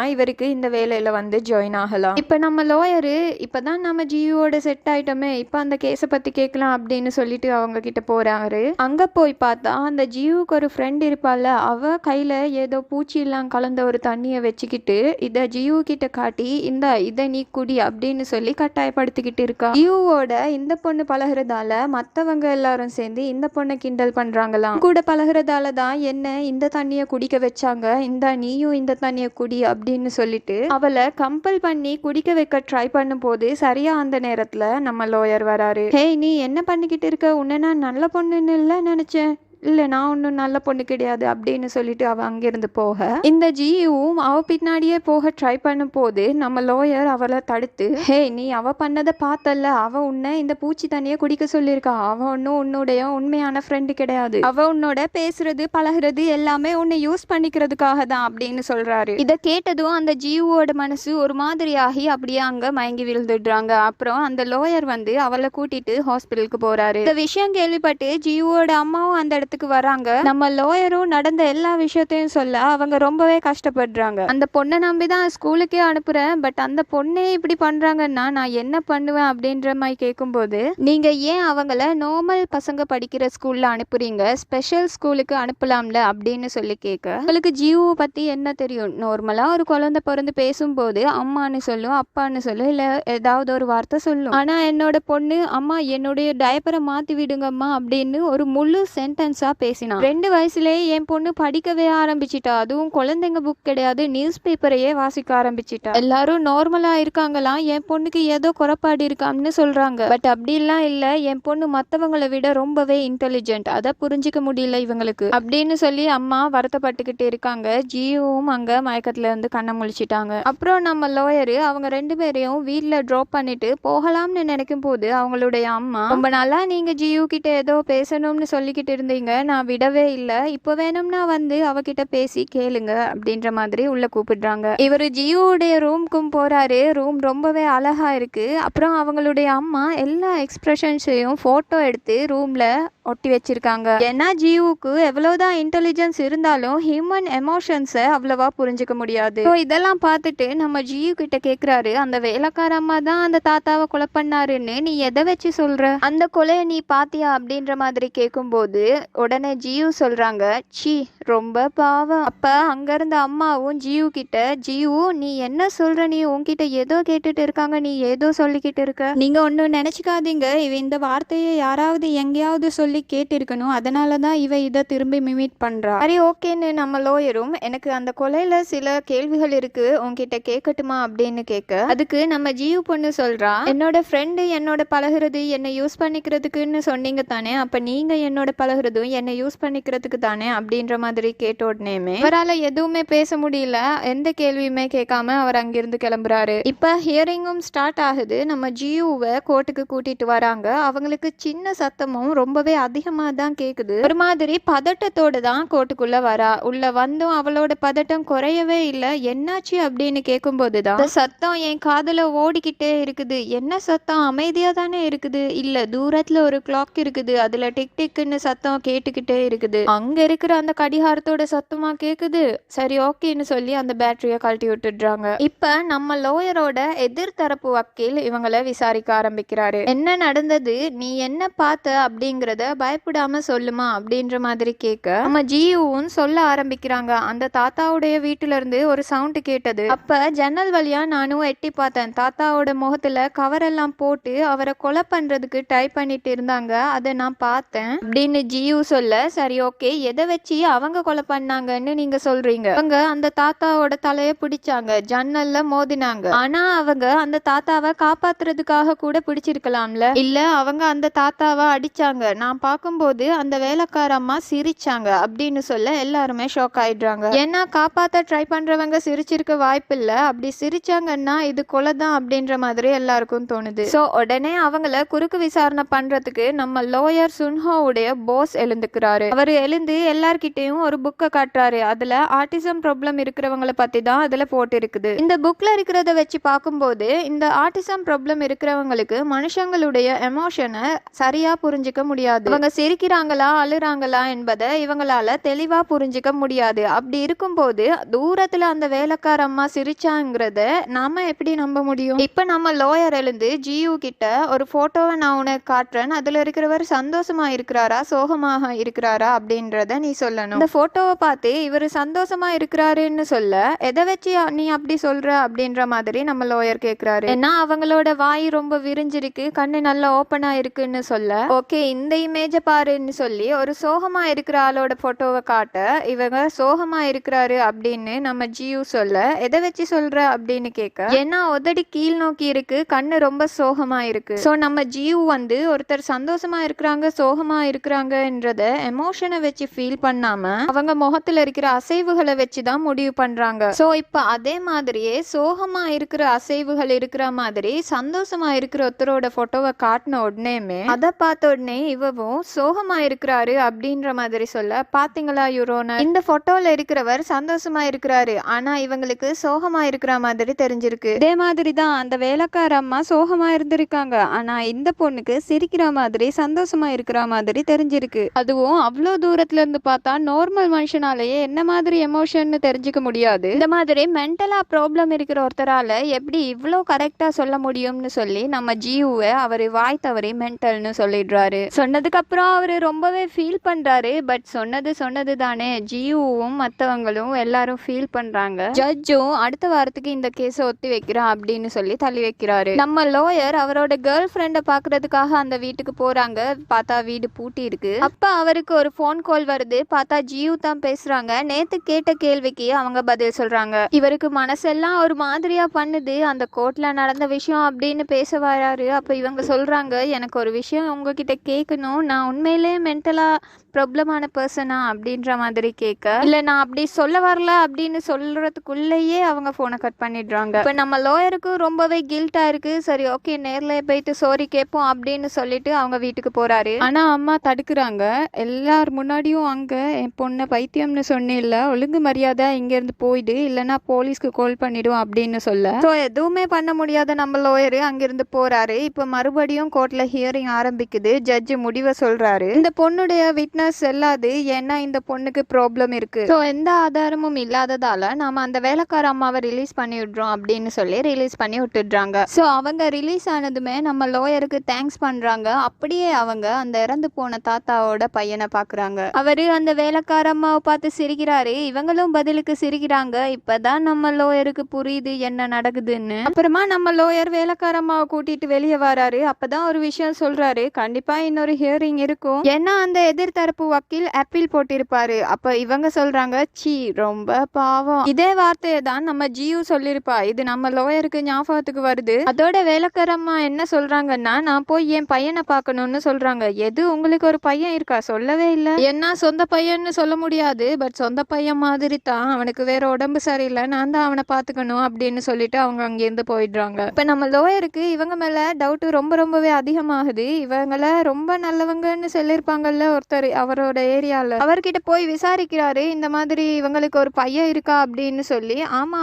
இவருக்கு இந்த வேலையில வந்து ஜாயின் ஆகலாம். இப்ப நம்ம லோயரு இப்பதான் நம்ம ஜியோட செட் ஆயிட்டோமே, இப்ப அந்த கேஸ பத்தி கேட்கலாம் அப்படின்னு சொல்லிட்டு அவங்க கிட்ட போறாரு. அங்க போய் பார்த்தா அந்த ஜியோக்கு ஒரு ஃப்ரெண்ட் இருப்பால, அவ கையில ஏதோ பூச்சி எல்லாம் கலந்த ஒரு தண்ணிய வச்சுக்கிட்டு இத ஜியோ கிட்ட காட்டி, இந்த இத நீ குடி அப்படின்னு சொல்லி கட்டாயப்படுத்திக்கிட்டு இருக்கா. ஜியோவோட இந்த பொண்ணு பழகுறதால மத்தவங்க எல்லாரும் சேர்ந்து இந்த பொண்ணை கிண்டல் பண்றாங்களாம். கூட பழகுறதால தான் என்ன இந்த தண்ணிய குடிக்க வச்சாங்க, இந்த நீயும் இந்த தண்ணிய குடி அப்படின்னு சொல்லிட்டு அவளை கம்பல் பண்ணி குடிக்க வைக்க ட்ரை பண்ணும் போது சரியா அந்த நேரத்துல நம்ம லோயர் வராரு. ஹே நீ என்ன பண்ணிக்கிட்டு இருக்க, உன்னை நான் நல்ல பொண்ணுன்னு இல்ல நினைச்சேன், இல்ல நான் ஒன்றும் நல்ல பொண்ணு கிடையாது அப்படின்னு சொல்லிட்டு அவ அங்கிருந்து போக இந்த ஜியும் அவ பின்னாடியே போக ட்ரை பண்ணும் போது நம்ம லோயர் அவளை தடுத்து, ஹே நீ அவ பண்ணதை பார்த்தல்ல, அவ உன்னை இந்த பூச்சி தண்ணியை குடிக்க சொல்லியிருக்கா, அவ ஒன்னும் உன்னுடைய உண்மையான ஃப்ரெண்டு கிடையாது, அவ உன்னோட பேசுறது பழகுறது எல்லாமே உன்னை யூஸ் பண்ணிக்கிறதுக்காக தான் அப்படின்னு சொல்றாரு. இதை கேட்டதும் அந்த ஜியோட மனசு ஒரு மாதிரியாகி அப்படியே அங்க மயங்கி விழுந்துடுறாங்க. அப்புறம் அந்த லோயர் வந்து அவளை கூட்டிட்டு ஹாஸ்பிட்டலுக்கு போறாரு. இந்த விஷயம் கேள்விப்பட்டு ஜியோட அம்மாவும் அந்த இடத்துக்கு வராங்க. நம்ம லோயரும் நடந்த எல்லா விஷயத்தையும் சொல்ல அவங்க ரொம்பவே கஷ்டப்படுறாங்க. அந்த பொண்ணை நம்பிதான் ஸ்கூலுக்கே அனுப்புறேன், பட் அந்த பொண்ணே இப்படி பண்றாங்கன்னா நான் என்ன பண்ணுவேன் அப்படின்ற மாதிரி கேட்கும்போது, நீங்க ஏன் அவங்கள நார்மல் பசங்க படிக்கிற ஸ்கூல்ல அனுப்புறீங்க, ஸ்பெஷல் ஸ்கூலுக்கு அனுப்பலாம்ல அப்படின்னு சொல்லி கேட்க, உங்களுக்கு ஜியோ பத்தி என்ன தெரியும், நார்மலா ஒரு குழந்தை பிறந்து பேசும்போது அம்மான்னு சொல்லும், அப்பான்னு சொல்லும், இல்ல ஏதாவது ஒரு வார்த்தை சொல்லும். ஆனா என்னோட பொண்ணு அம்மா என்னுடைய டயப்பரை மாத்தி விடுங்கம்மா அப்படின்னு ஒரு முழு சென்டென்ஸா பேசினா. 2 வயசுலயே என் பொண்ணு படிக்கவே ஆரம்பிச்சிட்டா, அதுவும் குழந்தைங்க புக் கிடையாது, நியூஸ் பேப்பரையே வாசிக்க ஆரம்பிச்சிட்டா. எல்லாரும் நார்மலா இருக்காங்களாம், என் பொண்ணுக்கு ஏதோ குறைபாடு இருக்கான்னு சொல்றாங்க, பட் அப்படிலாம் இல்ல, என் பொண்ணு மத்தவங்களை விட ரொம்பவே இன்டெலிஜென்ட், அதை புரிஞ்சிக்க முடியல இவங்களுக்கு அப்படின்னு சொல்லி அம்மா வருத்தப்பட்டுக்கிட்டு இருக்காங்க. ஜியோவும் அங்க மயக்கத்துல இருந்து கண்ணை முழிச்சிட்டாங்க. அப்புறம் நம்ம லோயரு அவங்க 2 பேரையும் வீட்ல ட்ராப் பண்ணிட்டு போகலாம்னு நினைக்கும் போது அவங்களுடைய அம்மா, ரொம்ப நாளா நீங்க ஜியோ கிட்ட ஏதோ பேசணும்னு சொல்லிக்கிட்டு இருந்தீங்க, நான் விடவே இல்லை, இப்போ வேணும்னா வந்து அவகிட்ட பேசி கேளுங்க அப்படின்ற மாதிரி உள்ள கூப்பிடுறாங்க. இவரு ஜியோடைய ரூம்க்கும் போறாரு. ரூம் ரொம்பவே அழகா இருக்கு. அப்புறம் அவங்களுடைய அம்மா எல்லா எக்ஸ்பிரஷன்ஸையும் போட்டோ எடுத்து ரூம்ல ஒட்டி வச்சிருக்காங்க. ஏன்னா ஜியோவுக்கு எவ்வளவுதான் இன்டெலிஜென்ஸ் இருந்தாலும் ஹியூமன் எமோஷன்ஸை அவ்வளவா புரிஞ்சுக்க முடியாது. இதெல்லாம் பார்த்துட்டு நம்ம ஜியோ கிட்ட கேக்குறாரு, அந்த வேலைக்கார அம்மா தான் அந்த தாத்தாவை கொலை பண்ணாருன்னு நீ எதை வச்சு சொல்ற, அந்த கொலையை நீ பாத்தியா அப்படின்ற மாதிரி கேட்கும்போது உடனே ஜியோ சொல்றாங்க, சி ரொம்ப பாவம். அப்ப அங்க இருந்த அம்மாவும் ஜியோ கிட்ட, ஜியோ நீ என்ன சொல்ற, நீ உன்கிட்ட ஏதோ கேட்டுட்டு இருக்காங்க, நீ ஏதோ சொல்லிக்கிட்டு இருக்க, நீங்க ஒன்னும் நினைச்சுக்காதீங்க, இவ இந்த வார்த்தையை யாராவது எங்கேயாவது சொல்லி கேட்டு இருக்கணும், அதனாலதான் இவ இதை திரும்பி மிமிட் பண்றா. சரி ஓகேன்னு நம்ம லோயரும், எனக்கு அந்த கொலையில சில கேள்விகள் இருக்கு, உன்கிட்ட கேட்கட்டுமா அப்படின்னு கேட்க, அதுக்கு நம்ம ஜியோ பொண்ணு சொல்றா, என்னோட ஃப்ரெண்டு என்னோட பழகுறது என்னை யூஸ் பண்ணிக்கிறதுக்குன்னு சொன்னீங்க தானே, அப்ப நீங்க என்னோட பழகுறதும் என்னை யூஸ் பண்ணிக்கிறதுக்கு தானே அப்படின்ற மாதிரி கேட்ட உடனேமே அவரால் எதுவுமே பேச முடியல. எந்த கேள்வியுமே கேட்காம அவர் அங்கிருந்து கிளம்புறாரு. இப்ப ஹியரிங்கும் ஸ்டார்ட் ஆகுது. நம்ம ஜியோவை கோர்ட்டுக்கு கூட்டிட்டு வராங்க. அவங்களுக்கு சின்ன சத்தமும் ரொம்பவே அதிகமா தான் கேக்குது. ஒரு மாதிரி பதட்டத்தோடு தான் கோர்ட்டுக்குள்ள வரா. உள்ள வந்தும் அவளோட பதட்டம் குறையவே இல்லை. என்னாச்சு அப்படின்னு கேட்கும்போதுதான், சத்தம் என் காதுல ஓடிக்கிட்டே இருக்குது. என்ன சத்தம், அமைதியா தானே இருக்குது, இல்ல தூரத்துல ஒரு கிளாக் இருக்குது, அதுல டிக் டிக்னு சத்தம் கேட்டுக்கிட்டே இருக்குது, அங்க இருக்கிற அந்த கடிகாரத்தோட சத்தமா கேக்குது. சரி ஓகேன்னு சொல்லி அந்த பேட்டரிய கழட்டி விட்டுடுறாங்க. இப்ப நம்ம லோயரோட எதிர்த்தரப்பு வக்கீல் இவங்களை விசாரிக்க ஆரம்பிக்கிறாரு. என்ன நடந்தது, நீ என்ன பார்த்த அப்படிங்கறத பயப்படாம சொல்லுமா அப்படின்ற மாதிரி கேட்க, நம்ம ஜியும் சொல்ல ஆரம்பிக்கிறாங்க. அந்த தாத்தாவுடைய வீட்டுல இருந்து ஒரு சவுண்ட் கேட்டது. அப்ப ஜன்னல் வழியா நானும் எட்டி பார்த்தேன். தாத்தாவோட முகத்துல கவர் எல்லாம் போட்டு அவரை கொலை பண்றதுக்கு ட்ரை பண்ணிட்டு இருந்தாங்க, அதை நான் பார்த்தேன் அப்படின்னு ஜியு சொல்ல, சரி ஓகே எதை வச்சு அவங்க கொலை பண்ணாங்கன்னு நீங்க சொல்றீங்க, அவங்க அந்த தாத்தாவோட தலைய பிடிச்சாங்க, ஜன்னல்ல மோதினாங்க, ஆனா அவங்க அந்த தாத்தாவை காப்பாத்துறதுக்காக கூட பிடிச்சிருக்கலாம்ல, இல்ல அவங்க அந்த தாத்தாவை அடிச்சாங்க, நான் பார்க்கும்போது அந்த வேலைக்கார அம்மா சிரிச்சாங்க அப்படின்னு சொல்ல எல்லாருமே ஷாக் ஆயிடுறாங்க. ஏன்னா காப்பாத்த ட்ரை பண்றவங்க சிரிச்சிருக்க வாய்ப்பு இல்ல, அப்படி சிரிச்சாங்கன்னா இது கொலை தான் அப்படின்ற மாதிரி எல்லாருக்கும் தோணுது. சோ உடனே அவங்கள குறுக்கு விசாரணை பண்றதுக்கு நம்ம லோயர் சுன்ஹோவுடைய பாஸ் எழுந்துக்கிறாரு. அவர் எழுந்து எல்லார்கிட்டையும் ஒரு புக்கை காட்டுறாரு. அதுல ஆட்டிசம் ப்ராப்ளம் இருக்கிறவங்களை பத்தி தான் அதுல போட்டு இருக்குது. இந்த புக்ல இருக்கிறத வச்சு பார்க்கும்போது இந்த ஆட்டிசம் ப்ராப்ளம் இருக்கிறவங்களுக்கு மனுஷங்களுடைய எமோஷனை சரியா புரிஞ்சுக்க முடியாது. இவங்க சிரிக்கிறாங்களா அழுறாங்களா என்பதை இவங்களால தெளிவா புரிஞ்சுக்க முடியாது. அப்படி இருக்கும்போது தூரத்துல அந்த வேலைக்கார அம்மா சிரிச்சாங்கிறத நாம எப்படி நம்ப முடியும்? இப்ப நம்ம லோயர் எழுந்து ஜியு கிட்ட, ஒரு போட்டோவை நான் உனக்கு காட்டுறேன், அதுல இருக்கிறவர் சந்தோஷமா இருக்கிறாரா சோகமாக இருக்கிறாரா அப்படின்றத நீ சொல்லணும். இந்த போட்டோவை பார்த்து இவர் சந்தோஷமா இருக்கிறாருன்னு சொல்ல, எதை வச்சு நீ அப்படி சொல்ற அப்படின்ற மாதிரி நம்ம லோயர் கேக்குறாரு. ஏன்னா அவங்களோட வாய் ரொம்ப விரிஞ்சிருக்கு, கண்ணு நல்லா ஓப்பனா இருக்குன்னு சொல்ல, ஓகே இந்த இமேஜை பாருன்னு சொல்லி ஒரு சோகமா இருக்கிற ஆளோட போட்டோவை காட்ட, இவங்க சோகமா இருக்கிறாரு அப்படின்னு நம்ம ஜியு சொல்ல, எதை வச்சு சொல்ற அப்படின்னு கேட்க, ஏன்னா உதடி கீழ் நோக்கி இருக்கு, கண்ணு ரொம்ப சோகமா இருக்கு. சோ நம்ம ஜியு வந்து ஒருத்தர் சந்தோஷமா இருக்கிறாங்க சோகமா இருக்கிறாங்கன்றத அப்படின்றத எமோஷனை வச்சு ஃபீல் பண்ணாம அவங்க முகத்துல இருக்கிற அசைவுகளை வச்சுதான் முடிவு பண்றாங்க. சோ இப்ப அதே மாதிரியே சோகமா இருக்கிற அசைவுகள் இருக்கிற மாதிரி சந்தோஷமா இருக்கிற ஒருத்தரோட போட்டோவை காட்டின உடனேமே அதை பார்த்த உடனே இவவும் சோகமா இருக்கிறாரு அப்படின்ற மாதிரி சொல்ல, பாத்தீங்களா யுரோனர், இந்த போட்டோல இருக்கிறவர் சந்தோஷமா இருக்கிறாரு, ஆனா இவங்களுக்கு சோகமா இருக்கிற மாதிரி தெரிஞ்சிருக்கு. இதே மாதிரிதான் அந்த வேலைக்கார அம்மா சோகமா இருந்திருக்காங்க, ஆனா இந்த பொண்ணுக்கு சிரிக்கிற மாதிரி சந்தோஷமா இருக்கிற மாதிரி தெரிஞ்சிருக்கு. அதுவும் அவ்வளோ தூரத்துல இருந்து பார்த்தா நார்மல் மனுஷனாலேயே என்ன மாதிரி எமோஷன் தெரிஞ்சுக்க முடியாது. இந்த மாதிரி மென்டலா ப்ராப்ளம் இருக்கிற ஒருத்தரால எப்படி இவ்வளோ கரெக்டா சொல்ல முடியும்னு சொல்லி நம்ம ஜியூவை அவரு வாய் தவறி மென்டல்னு சொல்லிடுறாரு. சொன்னதுக்கு அப்புறம் அவரு ரொம்பவே ஃபீல் பண்றாரு. பட் சொன்னது தானே, ஜியூவும் மற்றவங்களும் எல்லாரும் ஃபீல் பண்றாங்க. ஜட்ஜும் அடுத்த வாரத்துக்கு இந்த கேஸை ஒத்தி வைக்கிறா அப்படின்னு சொல்லி தள்ளி வைக்கிறாரு. நம்ம லோயர் அவரோட கேர்ள் ஃப்ரெண்டை பாக்குறதுக்காக அந்த வீட்டுக்கு போறாங்க. பார்த்தா வீடு பூட்டி இருக்கு. அப்ப அவருக்கு ஒரு போன் கால் வருது. பார்த்தா ஜியூ தான் பேசுறாங்க. நேத்து கேட்ட கேள்விக்கு அவங்க பதில் சொல்றாங்க. இவருக்கு மனசெல்லாம் ஒரு மாதிரியா பண்ணுது. அந்த கோர்ட்ல நடந்த விஷயம் அப்படின்னு பேச வராரு. அப்ப இவங்க சொல்றாங்க, எனக்கு ஒரு விஷயம் உங்ககிட்ட கேட்கணும், நான் உண்மையிலே மென்டலா ப்ராப்ளமான பர்சனா அப்படின்ற மாதிரி கேட்க, இல்ல நான் அப்படி சொல்ல வரல அப்படின்னு சொல்றதுக்குள்ளேயே அவங்க போனை கட் பண்ணிடுறாங்க. இப்ப நம்ம லோயருக்கு ரொம்பவே கில்ட்டா இருக்கு. சரி ஓகே, நேர்ல போயிட்டு சாரி கேட்போம் அப்படின்னு சொல்லிட்டு அவங்க வீட்டுக்கு போறாரு. ஆனா அம்மா தடுக்கிறாங்க. எல்லார் முன்னாடியும் அங்க என் பொண்ணை பைத்தியம்னு சொன்னில்ல, ஒழுங்கு மரியாதை இங்க இருந்து போயிடு, இல்லைன்னா போலீஸ்க்கு கால் பண்ணிடும் அப்படின்னு சொல்ல, ஸோ எதுவுமே பண்ண முடியாத நம்ம லோயரு அங்கிருந்து போறாரு. இப்ப மறுபடியும் கோர்ட்ல ஹியரிங் ஆரம்பிக்குது. ஜட்ஜ் முடிவை சொல்றாரு, இந்த பொண்ணுடைய விட்னஸ் செல்லாது, ஏன்னா இந்த பொண்ணுக்கு ப்ராப்ளம் இருக்கு. ஸோ எந்த ஆதாரமும் இல்லாததால நாம அந்த வேலைக்கார அம்மாவை ரிலீஸ் பண்ணி விடுறோம் அப்படின்னு சொல்லி ரிலீஸ் பண்ணி விட்டுடுறாங்க. ஸோ அவங்க ரிலீஸ் ஆனதுமே நம்ம லோயருக்கு தேங்க்ஸ் பண்றாங்க. அப்படியே அவங்க அந்த இறந்து போன தாத்தாவோட பையனை பாக்குறாங்க. அவரு அந்த வேலைக்கார அம்மாவை பார்த்து சிரிக்கிறாரு. இவங்களும் பதிலுக்கு சிரிக்கிறாங்க. இப்பதான் நம்ம லோயருக்கு புரியுது என்ன நடக்குதுன்னு. அப்புறமா நம்ம லோயர் வேலைக்கார அம்மாவை கூட்டிட்டு வெளியே வராரு. அப்பதான் ஒரு விஷயம் சொல்றாரு, கண்டிப்பா இன்னொரு ஹியரிங் இருக்கும், ஏன்னா அந்த எதிர்த்தரப்பு வக்கீல் அப்பீல் போட்டிருப்பாரு. அப்ப இவங்க சொல்றாங்க, சீ ரொம்ப பாவம். இதே வார்த்தையை தான் நம்ம ஜியூ சொல்லிருப்பா. இது நம்ம லோயருக்கு ஞாபகத்துக்கு வருது. அதோட வேலைக்காரம்மா என்ன சொல்றாங்கன்னா, நான் போய் என் பையனை பார்க்கணும்னு சொல்றாங்க. எது உங்களுக்கு ஒரு பையன் இருக்கா? சொல்லவே இல்லை. என்ன சொந்த பையன்னு சொல்ல முடியாது, பட் சொந்த பையன் மாதிரி தான், அவனுக்கு வேற உடம்பு சரியில்லை, நான் தான் அவனை பாத்துக்கணும் அப்படின்னு சொல்லிட்டு அவங்க அங்கிருந்து போயிடுறாங்க. இப்ப நம்ம லோயருக்கு இவங்க மேல டவுட் ரொம்பவே அதிகமாகுது. இவங்கள ரொம்ப நல்லவங்கன்னு சொல்லியிருப்பாங்கல்ல ஒருத்தர் அவரோட ஏரியால, அவர்கிட்ட போய் விசாரிக்கிறாரு, இந்த மாதிரி இவங்களுக்கு ஒரு பையன் இருக்கா அப்படின்னு சொல்லி. ஆமா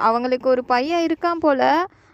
அவங்களுக்கு ஒரு பையன் இருக்கான் போல,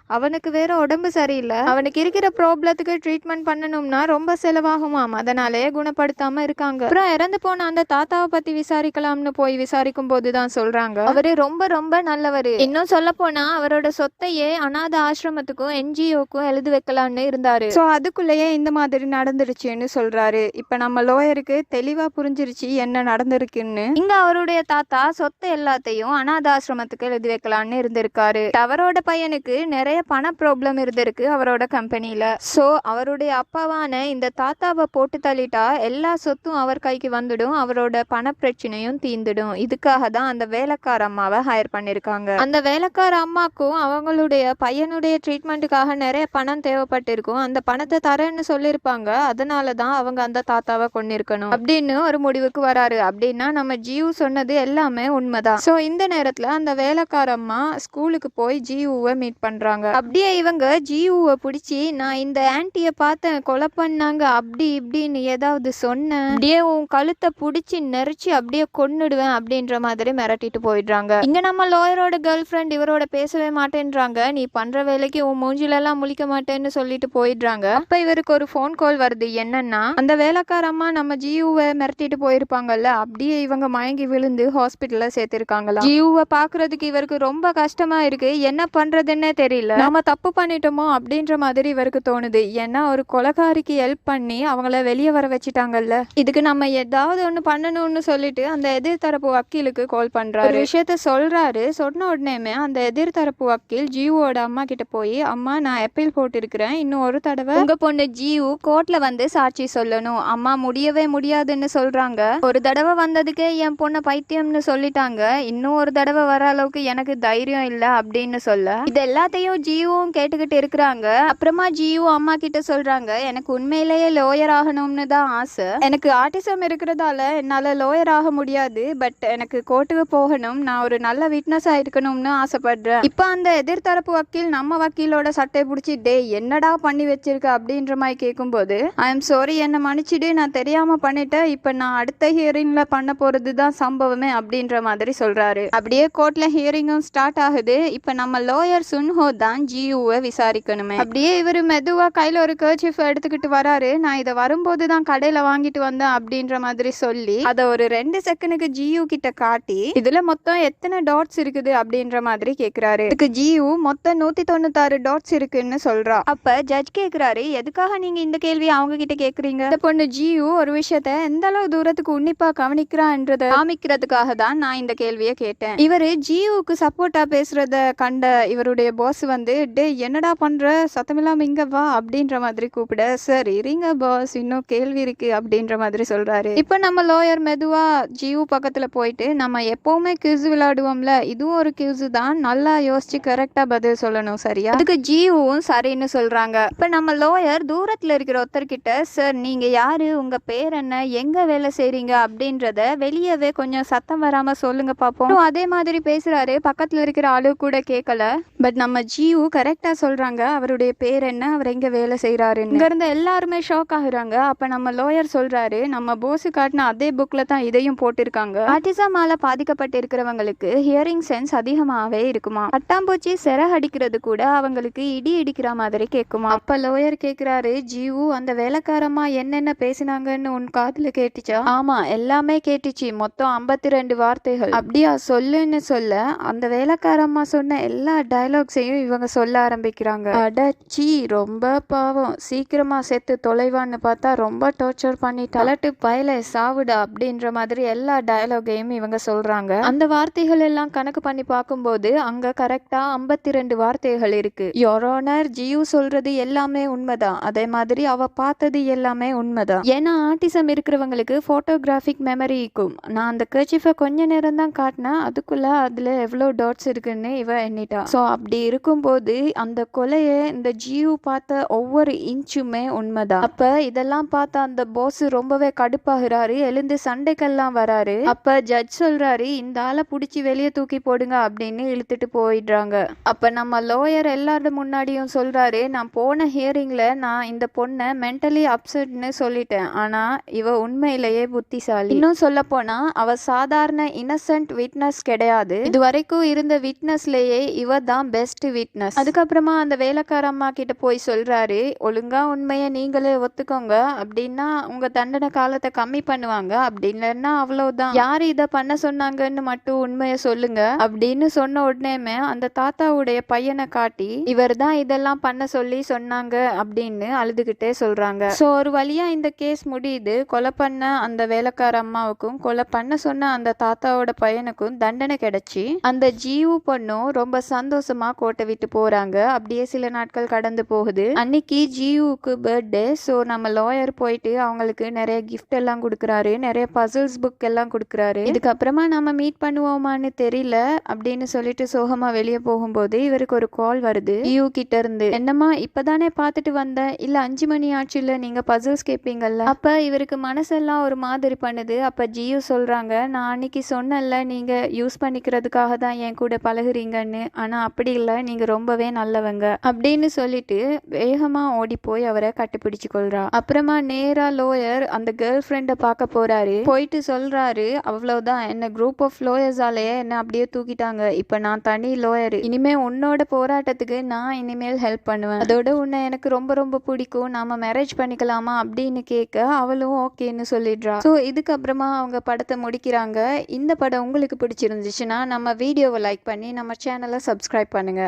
அவனுக்கு வேற உடம்பு சரியில்லை, அவனுக்கு இருக்கிற ப்ராப்ளத்துக்கு ட்ரீட்மெண்ட் பண்ணணும்னா ரொம்ப செலவாகுமாம், அதனாலே குணப்படுத்தாம இருக்காங்க. அப்புறம் இறந்து போன அந்த தாத்தாவை பத்தி விசாரிக்கலாம்னு போய் விசாரிக்கும் போதுதான் சொல்றாங்க, அவரு ரொம்ப நல்லவரு, இன்னும் சொல்ல போனா அவரோட சொத்தையே அநாத ஆசிரமத்துக்கும் என்ஜிஓக்கும் எழுதி வைக்கலாம்னு இருந்தாரு. சோ அதுக்குள்ளேயே இந்த மாதிரி நடந்துருச்சுன்னு சொல்றாரு. இப்ப நம்ம லோயருக்கு தெளிவா புரிஞ்சிருச்சு என்ன நடந்திருக்குன்னு. இங்க அவருடைய தாத்தா சொத்தை எல்லாத்தையும் அநாத ஆசிரமத்துக்கு எழுதி வைக்கலாம்னு இருந்திருக்காரு. அவரோட பையனுக்கு நிறைய பண ப்ராப்ளம் இருந்திருக்கு அவரோட கம்பெனில. சோ அவருடைய அப்பாவான இந்த தாத்தாவை போட்டு தள்ளிட்டா எல்லா சொத்தும் அவர் கைக்கு வந்துடும், அவரோட பண பிரச்சனையும் தீந்துடும். இதுக்காக தான் அந்த வேலைக்கார அம்மாவை ஹையர் பண்ணிருக்காங்க. அந்த வேலைக்கார அம்மாக்கும் அவங்களுடைய பையனுடைய ட்ரீட்மெண்ட்டுக்காக நிறைய பணம் தேவைப்பட்டிருக்கும். அந்த பணத்தை தரேன்னு சொல்லியிருப்பாங்க. அதனாலதான் அவங்க அந்த தாத்தாவை கொண்டிருக்கணும் அப்படின்னு ஒரு முடிவுக்கு வராரு. அப்படின்னா நம்ம ஜியூ சொன்னது எல்லாமே உண்மைதான். சோ இந்த நேரத்துல அந்த வேலைக்கார அம்மா ஸ்கூலுக்கு போய் ஜியூவை மீட் பண்றாங்க. அப்படியே இவங்க ஜியூவை பிடிச்சி, நான் இந்த ஆன்ட்டிய பார்த்தேன், கொலை பண்ணாங்க, அப்படி இப்படின்னு ஏதாவது சொன்னேன், அப்படியே உன் கழுத்தை பிடிச்சி நெரிச்சு அப்படியே கொன்னுடுவேன் அப்படின்ற மாதிரி மிரட்டிட்டு போயிடுறாங்க. இங்க நம்ம லோயரோட கேர்ள் ஃப்ரெண்ட் இவரோட பேசவே மாட்டேன்றாங்க. நீ பண்ற வேலைக்கு உன் மூஞ்சில எல்லாம் முழிக்க மாட்டேன்னு சொல்லிட்டு போயிடுறாங்க. அப்ப இவருக்கு ஒரு போன் கால் வருது. என்னன்னா, அந்த வேலைக்கார அம்மா நம்ம ஜியூவை மிரட்டிட்டு போயிருப்பாங்கல்ல, அப்படியே இவங்க மயங்கி விழுந்து ஹாஸ்பிட்டல்ல சேர்த்திருக்காங்களா. ஜியூவை பாக்குறதுக்கு இவருக்கு ரொம்ப கஷ்டமா இருக்கு, என்ன பண்றதுன்னே தெரியல. நாம தப்பு பண்ணிட்டோமோ அப்படின்ற மாதிரி இவருக்கு தோணுது. ஏன்னா ஒரு கொலைகாரிக்கு ஹெல்ப் பண்ணி அவங்கள வெளியே வர வச்சுட்டாங்கல்ல, இதுக்கு நம்ம ஏதாவது ஒண்ணு பண்ணணும்னு சொல்லிட்டு அந்த எதிர்த்தரப்பு வக்கீலுக்கு கால் பண்றாரு. விஷயத்த சொல்றாரு. சொன்ன உடனேமே அந்த எதிர்த்தரப்பு வக்கீல் ஜியூவோட அம்மா கிட்ட போய், அம்மா நான் அப்பீல் போட்டிருக்கிறேன், இன்னும் ஒரு தடவை உங்க பொண்ணு ஜியூ கோர்ட்ல வந்து சாட்சி சொல்லணும். அம்மா முடியவே முடியாதுன்னு சொல்றாங்க. ஒரு தடவை வந்ததுக்கே என் பொண்ணை பைத்தியம்னு சொல்லிட்டாங்க, இன்னும் ஒரு தடவை வர அளவுக்கு எனக்கு தைரியம் இல்லை அப்படின்னு சொல்ல, இது எல்லாத்தையும் ஜியும் கேட்டுக்கிட்டு இருக்கிறாங்க. அப்புறமா ஜியு அம்மா கிட்ட சொல்றாங்க, எனக்கு உண்மையிலேயே லோயர் ஆகணும்னு தான் ஆசை. எனக்கு ஆட்டிசம் இருக்கிறதால என்னால லோயர் ஆக முடியாது. பட் எனக்கு கோர்ட்டுக்கு போகணும், நான் ஒரு நல்ல விட்னஸா இருக்கணும்னு ஆசைப்படுறேன். இப்ப அந்த எதிர்த்தரப்பு வக்கீல் நம்ம வக்கீலோட சட்டை பிடிச்சி, டே என்னடா பண்ணி வச்சிருக்க அப்படின்ற மாதிரி கேட்கும்போது, ஐ எம் சாரி, என்ன மன்னிச்சிடு, நான் தெரியாம பண்ணிட்டேன். இப்ப நான் அடுத்த ஹியரிங்ல பண்ண போறதுதான் சம்பவமே அப்படின்ற மாதிரி சொல்றாரு. அப்படியே கோர்ட்ல ஹியரிங்கும் ஸ்டார்ட் ஆகுது. இப்ப நம்ம லோயர் சுன்ஹோ தான் ஜியூவை விசாரிக்கணுமே. அப்படியே இவரு மெதுவா கையில ஒரு கர்ச்சீஃப் எடுத்துக்கிட்டு வராரு. நான் இதை வரும்போது தான் கடையில வாங்கிட்டு வந்தேன் அப்படின்ற மாதிரி சொல்லி அதை ஒரு 2 செகண்டுக்கு ஜியூ கிட்ட காட்டி, இதுல மொத்தம் எத்தனை டாட்ஸ் இருக்குது அப்படின்ற மாதிரி கேக்குறாரு. இதுக்கு ஜியூ மொத்தம் 196 டாட்ஸ் இருக்குன்னு சொல்றா. அப்ப ஜட்ஜ் கேக்குறாரு, எதுக்காக நீங்க இந்த கேள்வி அவங்க கிட்ட கேக்குறீங்க? இந்த பொண்ணு ஜியூ ஒரு விஷயத்த எந்த அளவு தூரத்துக்கு உன்னிப்பா கவனிக்கிறான்றத காமிக்கிறதுக்காக தான் நான் இந்த கேள்வியை கேட்டேன். இவரு ஜியூவுக்கு சப்போர்ட்டா பேசுறத கண்ட இவருடைய பாஸ் வந்து, டே என்னடா பண்ற, சத்தமில்லாம இங்க வா அப்படின்ற மாதிரி கூப்பிட, சார் இருங்க பாஸ், இன்னும் கேள்வி இருக்கு அப்படின்ற மாதிரி சொல்றாரு. இப்ப நம்ம லோயர் மெதுவா ஜியூ பக்கத்துல போயிட்டு, நம்ம எப்பவுமே கியூஸ் விளையாடுவோம்ல, இதுவும் ஒரு கியூஸ் தான், நல்லா யோசிச்சு கரெக்டா பதில் சொல்லணும், சரியா? அதுக்கு ஜியூவும் சரின்னு சொல்றாங்க. இப்ப நம்ம லோயர் தூரத்துல இருக்கிற ஒருத்தர்கிட்ட, சார் நீங்க யாரு, உங்க பேர் என்ன, எங்க வேலை செய்றீங்க அப்படின்றத வெளியவே கொஞ்சம் சத்தம் வராம சொல்லுங்க பாப்போம். அதே மாதிரி பேசுறாரு. பக்கத்துல இருக்கிற ஆளு கூட கேட்கல. பட் நம்ம ஜியூ கரெக்டா சொல்றாங்க அவருடைய பேர் என்ன, அவர் எங்க வேலை செய்யறாருன்னு. இங்க இருந்த எல்லாருமே ஷாக் ஆகுறாங்க. அப்ப நம்ம லோயர் சொல்றாரு, நம்ம போஸ் காட்டின அதே புக்ல தான் இதையும் போட்டிருக்காங்க. ஆட்டிசமால பாதிக்கப்பட்டு இருக்கிறவங்களுக்கு ஹியரிங் சென்ஸ் அதிகமாவே இருக்குமா, பட்டாம்பூச்சி அடிக்கிறது கூட அவங்களுக்கு இடி இடிக்கிற மாதிரி கேட்குமா. அப்ப லோயர் கேக்குறாரு, ஜியூ அந்த வேலைக்காரமா என்னென்ன பேசினாங்கன்னு உன் காதுல கேட்டுச்சா? ஆமா, எல்லாமே கேட்டுச்சு, மொத்தம் 52 வார்த்தைகள். அப்படியா, சொல்லுன்னு சொல்ல அந்த வேலைக்காரம்மா சொன்ன எல்லா டயலாக்ஸையும் இவங்க சொல்ல ஆரம்பிக்கிறாங்க. அடச்சி, ரொம்ப பாவம், சீக்கிரமா செத்து தொலைவான்னு பார்த்தா ரொம்ப டார்ச்சர் பண்ணி தலட்டு பயல சாவுடா அப்படின்ற மாதிரி எல்லா டயலாகையும் இவங்க சொல்றாங்க. அந்த வார்த்தைகள் எல்லாம் கணக்கு பண்ணி பார்க்கும்போது அங்க கரெக்டா 52 வார்த்தைகள் இருக்கு. யோர் ஆனர், ஜியூ சொல்றது எல்லாமே உண்மைதான், அதே மாதிரி அவ பார்த்தது எல்லாமே உண்மைதான். ஏன்னா ஆட்டிசம் இருக்கிறவங்களுக்கு போட்டோகிராஃபிக் மெமரி இருக்கும். நான் அந்த கர்ச்சீஃபை கொஞ்ச நேரம் தான் காட்டினேன், அதுக்குள்ள அதுல எவ்வளவு டாட்ஸ் இருக்குன்னு இவ எண்ணிட்டா. சோ அப்படி இருக்கும்போது அந்த கொலையை இந்த ஜியூ பார்த்த ஒவ்வொரு இன்ச்சுமே உண்மைதான். அப்ப இதெல்லாம் பார்த்த அந்த பாஸ் ரொம்பவே கடுப்பாகிறாரு, எழுந்து சண்டைக்கெல்லாம் வராரு. அப்ப ஜட்ஜ் சொல்றாரு, இந்த ஆளை புடிச்சு வெளியே தூக்கி போடுங்க அப்படின்னு இழுத்துட்டு போயிடுறாங்க. அப்ப நம்ம லோயர் எல்லாரும் முன்னாடியும் சொல்றாரு, நான் போன ஹியரிங்ல நான் இந்த பொண்ணை மென்டலி அப்செட்னு சொல்லிட்டேன், ஆனா இவ உண்மையிலேயே புத்திசாலி. இன்னும் சொல்ல போனா அவ சாதாரண இன்னசென்ட் விட்னஸ் கிடையாது, இது வரைக்கும் இருந்த விட்னஸ்லயே இவ தான் பெஸ்ட் விட்னஸ். அதுக்கப்புறமா அந்த வேலைக்கார அம்மா கிட்ட போய் சொல்றாரு, ஒழுங்கா உண்மையை நீங்களே ஒத்துக்கோங்க, அப்படின்னா உங்க தண்டனை காலத்தை கம்மி பண்ணுவாங்க, அப்படி இல்லைன்னா அவ்வளவுதான், யாரு இதை பண்ண சொன்னாங்கன்னு மட்டும் உண்மையை சொல்லுங்க அப்படின்னு சொன்ன உடனேமே அந்த தாத்தாவுடைய பையனை காட்டி, இவர் தான் இதெல்லாம் பண்ண சொல்லி சொன்னாங்க அப்படின்னு அழுதுகிட்டே சொல்றாங்க. சோ ஒரு வழியா இந்த கேஸ் முடியுது. கொலை பண்ண அந்த வேலைக்கார அம்மாவுக்கும் கொலை பண்ண சொன்ன அந்த தாத்தாவோட பையனுக்கும் தண்டனை கிடைச்சி அந்த ஜியூ பொண்ணும் ரொம்ப சந்தோஷமா கோட்டை விட்டு போறாங்க. அப்படியே சில நாட்கள் கடந்து போகுது. அன்னைக்கு ஜியூவுக்கு பர்த்டே. ஸோ நம்ம லாயர் போயிட்டு அவங்களுக்கு நிறைய கிஃப்ட் எல்லாம் கொடுக்குறாரு, நிறைய பசில்ஸ் புக் எல்லாம் கொடுக்குறாரு. இதுக்கப்புறமா நம்ம மீட் பண்ணுவோமான்னு தெரியல அப்படின்னு சொல்லிட்டு சோகமா வெளியே போகும்போது இவருக்கு ஒரு கால் வருது ஜியூ கிட்ட இருந்து. என்னம்மா, இப்பதானே பார்த்துட்டு வந்தேன், இல்ல 5 மணி ஆச்சுல, நீங்க பசில்ஸ் கேட்பீங்கல்ல. அப்ப இவருக்கு மனசெல்லாம் ஒரு மாதிரி பண்ணுது. அப்ப ஜியூ சொல்றாங்க, நான் அன்னைக்கு சொன்னல நீங்க யூஸ் பண்ணிக்கிறதுக்காக தான் என் கூட பழகுறீங்கன்னு, ஆனா அப்படி இல்லை, நீங்க ரொம்பவே நல்லவங்க அப்படின்னு சொல்லிட்டு வேகமா ஓடி போய் அவரை கட்டிப்பிடிச்சு கொள்றா. அப்புறமா நேரா லோயர் அந்த கேர்ள் ஃப்ரெண்டை பார்க்க போறாரு. போயிட்டு சொல்றாரு, அவ்வளவுதான், என்ன குரூப் ஆஃப் லோயர்ஸாலேயே என்ன அப்படியே தூக்கிட்டாங்க, இப்ப நான் தனி லோயர், இனிமே உன்னோட போராட்டத்துக்கு நான் இனிமேல் ஹெல்ப் பண்ணுவேன், அதோட உன்னை எனக்கு ரொம்ப ரொம்ப பிடிக்கும், நாம மேரேஜ் பண்ணிக்கலாமா அப்படின்னு கேட்க அவளும் ஓகேன்னு சொல்லிடுறா. ஸோ இதுக்கப்புறமா அவங்க படத்தை முடிக்கிறாங்க. இந்த படம் உங்களுக்கு பிடிச்சிருந்துச்சுன்னா நம்ம வீடியோவை லைக் பண்ணி நம்ம சேனலை சப்ஸ்கிரைப் பண்ணுங்க.